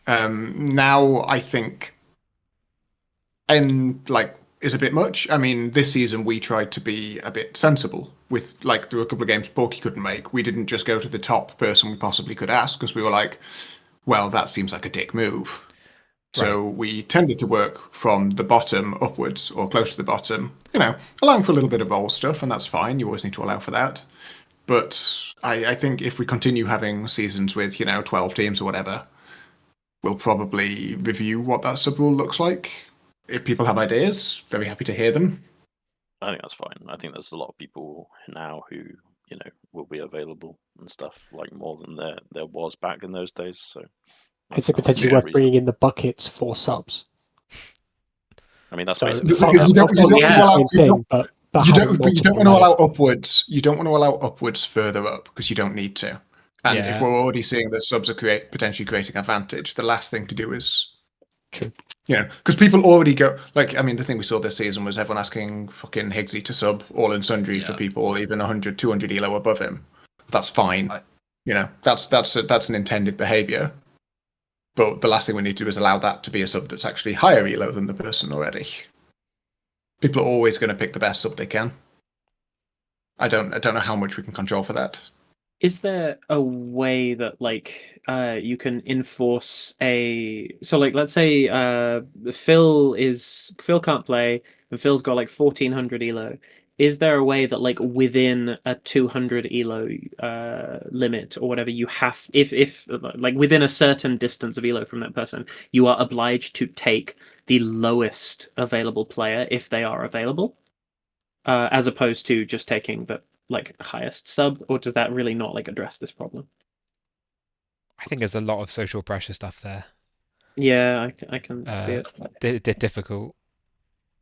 Now I think N is a bit much. I mean, this season we tried to be a bit sensible with there were a couple of games Porky couldn't make. We didn't just go to the top person we possibly could ask because we were like, well, that seems like a dick move. So we tended to work from the bottom upwards or close to the bottom, allowing for a little bit of role stuff, and that's fine. You always need to allow for that. But I think if we continue having seasons with, 12 teams or whatever, we'll probably review what that sub rule looks like. If people have ideas, very happy to hear them. I think that's fine. I think there's a lot of people now who, will be available and stuff more than there was back in those days. So is it potentially worth bringing in the buckets for subs? I mean, that's because basically you don't want to allow upwards. You don't want to allow upwards further up because you don't need to. And if we're already seeing that subs are potentially creating advantage, the last thing to do is true. Because people already go the thing we saw this season was everyone asking fucking Higgsy to sub all and sundry for people even 100, 200 elo above him. That's fine. That's an intended behavior. But the last thing we need to do is allow that to be a sub that's actually higher elo than the person already. People are always going to pick the best sub they can. I don't know how much we can control for that. Is there a way that you can enforce let's say Phil can't play and Phil's got 1400 elo. Is there a way that within a 200 elo limit or whatever you have, if within a certain distance of elo from that person, you are obliged to take the lowest available player if they are available, as opposed to just taking the highest sub? Or does that really not address this problem? I think there's a lot of social pressure stuff there. Yeah, I can see it. Difficult.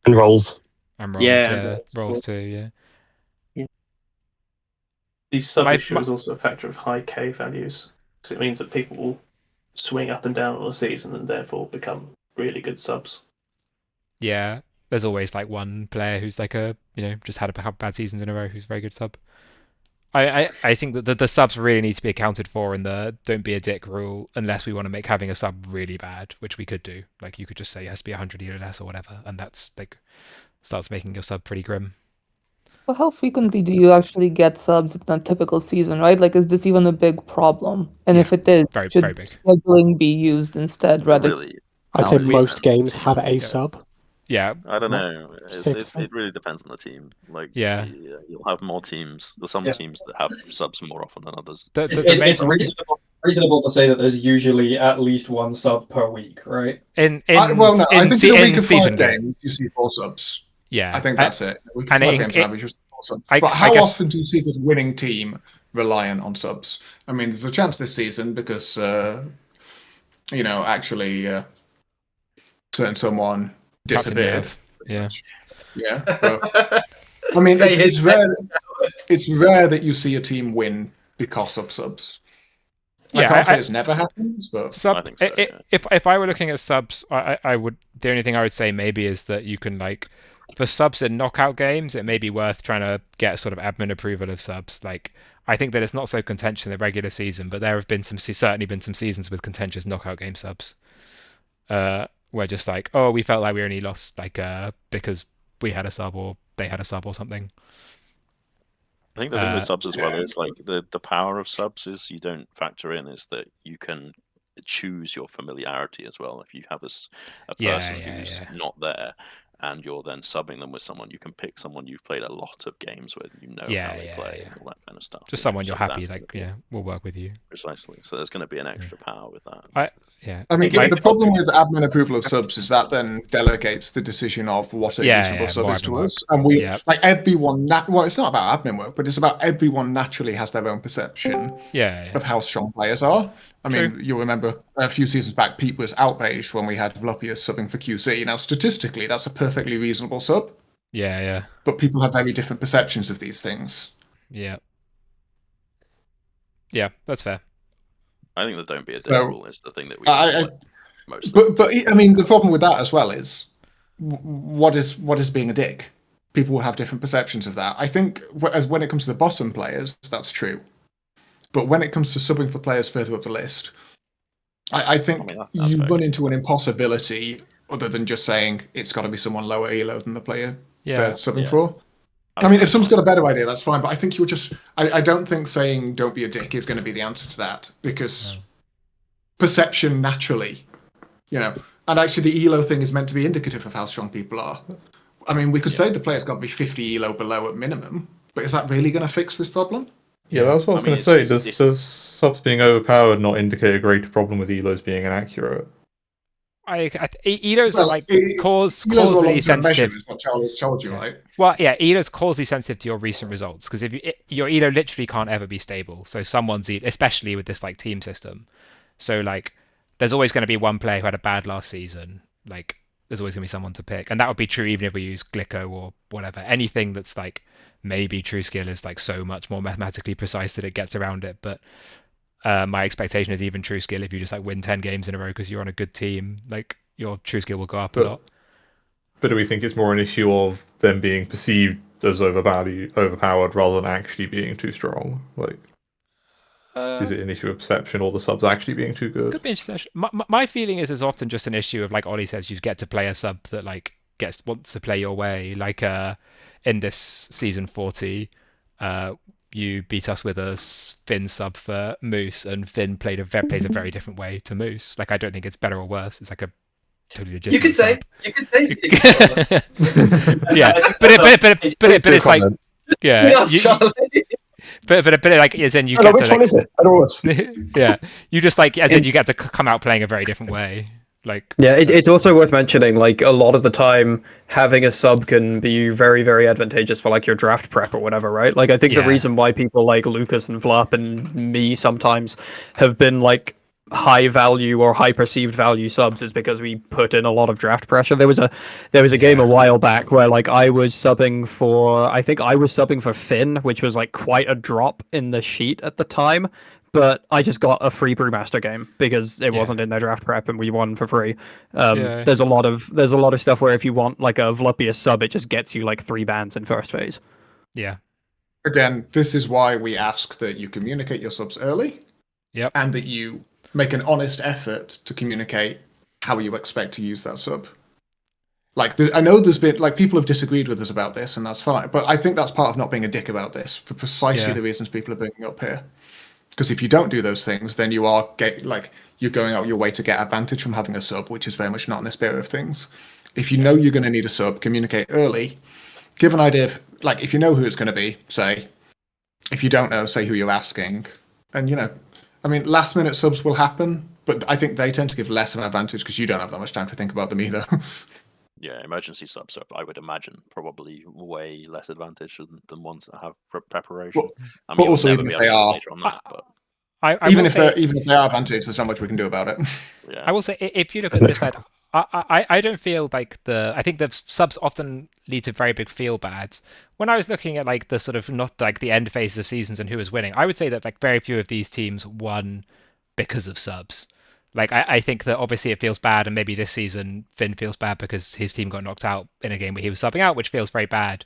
And roles. And roles, yeah. Roles too, yeah. The sub issue is also a factor of high K values, because it means that people will swing up and down on a season and therefore become really good subs. Yeah, there's always one player who's just had a couple bad seasons in a row who's a very good sub. I think that the subs really need to be accounted for in the don't be a dick rule, unless we want to make having a sub really bad, which we could do. You could just say it has to be 100 or less or whatever, and that's starts making your sub pretty grim. Well, how frequently do you actually get subs in a typical season, right? Is this even a big problem? And if it is, should very big. scheduling be used instead rather? Really, I'd say most games have a sub. Yeah, I don't know. It really depends on the team. You'll have more teams. There's some teams that have subs more often than others. It's reasonable to say that there's usually at least one sub per week, right? I think in a week of 5 games you see 4 subs. Yeah, I think that's it. A week of 5 games on average, just 4 subs. But how often do you see the winning team reliant on subs? I mean, there's a chance this season because actually certain someone disappeared. Yeah. Yeah. But, I mean, it's rare. It's rare that you see a team win because of subs. I can't say it's never happened, but I think so, if I were looking at subs, I would. The only thing I would say maybe is that you can for subs in knockout games, it may be worth trying to get sort of admin approval of subs. I think that it's not so contentious in the regular season, but there have been certainly been some seasons with contentious knockout game subs. Where just we felt like we only lost because we had a sub or they had a sub or something. I think the thing with subs as well is the power of subs is you don't factor in is that you can choose your familiarity as well. If you have a person who's not there and you're then subbing them with someone, you can pick someone you've played a lot of games with, how they play and all that kind of stuff. Just someone you're happy will work with you. Precisely. So there's going to be an extra power with that. I mean, the problem with admin approval of subs is that then delegates the decision of what a reasonable sub is to us. And we, everyone, well, it's not about admin work, but it's about everyone naturally has their own perception of how strong players are. I mean, you'll remember a few seasons back, Pete was outraged when we had Vlopius subbing for QC. Now, statistically, that's a perfectly reasonable sub. Yeah. But people have very different perceptions of these things. Yeah, that's fair. I think the don't be a dick rule is the thing that we most. But I mean, the problem with that as well is what is being a dick? People will have different perceptions of that. I think when it comes to the bottom players, that's true. But when it comes to subbing for players further up the list, I think you run into an impossibility other than just saying it's got to be someone lower elo than the player they're subbing for. I mean, if someone's got a better idea, that's fine. But I think you're just... I don't think saying don't be a dick is going to be the answer to that. Because perception naturally, And actually the elo thing is meant to be indicative of how strong people are. I mean, we could say the player's got to be 50 elo below at minimum. But is that really going to fix this problem? Yeah, that's what I was going to say. Does subs being overpowered not indicate a greater problem with elos being inaccurate? Elos are causally sensitive. Is what Charlie's told you, right? Well, elos causally sensitive to your recent results because your elo literally can't ever be stable. So someone's especially with this team system. So there's always going to be one player who had a bad last season. There's always going to be someone to pick, and that would be true even if we use Glicko or whatever. Anything that's maybe true skill is so much more mathematically precise that it gets around it, but. My expectation is even true skill, if you just win 10 games in a row because you're on a good team, your true skill will go up a lot. But do we think it's more an issue of them being perceived as overpowered rather than actually being too strong? Is it an issue of perception or the subs actually being too good? Could be perception. My feeling is it's often just an issue of Ollie says, you get to play a sub that wants to play your way. In this season 40, you beat us with a Finn sub for Moose, and Finn plays a very different way to Moose. I don't think it's better or worse. It's a totally legitimate. You could say. Yeah, but it's but as in you get which to one is it? I don't know. yeah, you just as in you get to come out playing a very different way. Like, yeah, it's also worth mentioning, like, a lot of the time having a sub can be very, very advantageous for like your draft prep or whatever, right? Like, I think the reason why people like Lucas and Vlap and me sometimes have been like high value or high perceived value subs is because we put in a lot of draft pressure. There was a game a while back where like I think I was subbing for Finn, which was like quite a drop in the sheet at the time. But I just got a free Brewmaster game because it wasn't in their draft prep and we won for free. There's a lot of stuff where if you want like a Vlupius sub, it just gets you like 3 bans in first phase. Yeah. Again, this is why we ask that you communicate your subs early. Yep. And that you make an honest effort to communicate how you expect to use that sub. Like, I know there's been, like, people have disagreed with us about this, and that's fine. But I think that's part of not being a dick about this, for precisely the reasons people are bringing up here. Because if you don't do those things, then you are you're going out your way to get advantage from having a sub, which is very much not in the spirit of things. If you know you're going to need a sub, communicate early. Give an idea of, like, if you know who it's going to be, say. If you don't know, say who you're asking. And, I mean, last minute subs will happen, but I think they tend to give less of an advantage because you don't have that much time to think about them either. Yeah, emergency subs are, I would imagine, probably way less advantage than ones that have preparation. Well, I mean, but you'll also, never even be if able they to get are, data on that. But even if they are advantage, there's not much we can do about it. Yeah. I will say, if you look at this side, I don't feel like I think the subs often lead to very big feel bads. When I was looking at like the sort of not like the end phases of seasons and who was winning, I would say that like very few of these teams won because of subs. Like, I think that obviously it feels bad, and maybe this season Finn feels bad because his team got knocked out in a game where he was subbing out, which feels very bad.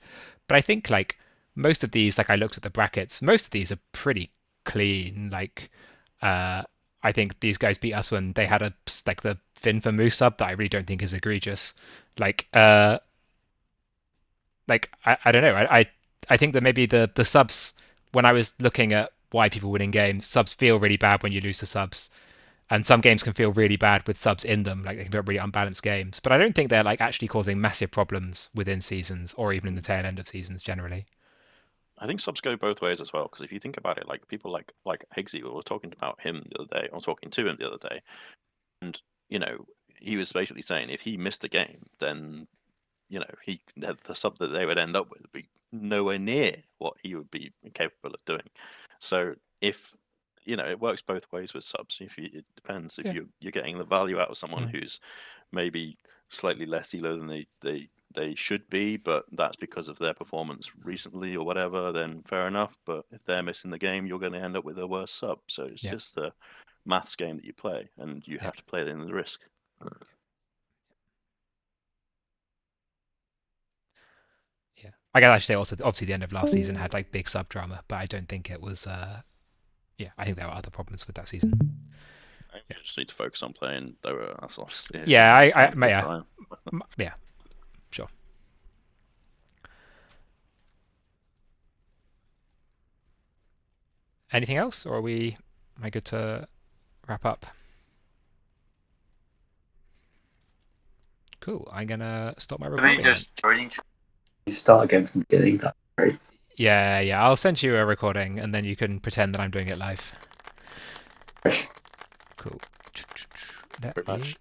But I think like most of these, like I looked at the brackets, most of these are pretty clean. Like, I think these guys beat us when they had like the Finn for Moose sub that I really don't think is egregious. Like, I don't know. I think that maybe the subs, when I was looking at why people win in games, subs feel really bad when you lose to subs. And some games can feel really bad with subs in them, like they can be really unbalanced games. But I don't think they're like actually causing massive problems within seasons or even in the tail end of seasons generally. I think subs go both ways as well, because if you think about it, like people like Higgsy, we were talking about him the other day, or talking to him the other day, and he was basically saying if he missed a game, then the sub that they would end up with would be nowhere near what he would be capable of doing. So if it works both ways with subs. It depends if you're getting the value out of someone who's maybe slightly less elo than they should be, but that's because of their performance recently or whatever, then fair enough. But if they're missing the game, you're going to end up with a worse sub. So it's just the maths game that you play, and you have to play it in the risk. Yeah, I guess I should say also, obviously the end of last season had like big sub drama, but I don't think it was. I think there were other problems with that season. You just need to focus on playing. Yeah, sure. Anything else, or am I good to wrap up? Cool. I'm gonna stop my recording. Just joining. You start again from the beginning. That's great. Yeah. I'll send you a recording, and then you can pretend that I'm doing it live. Cool. Let me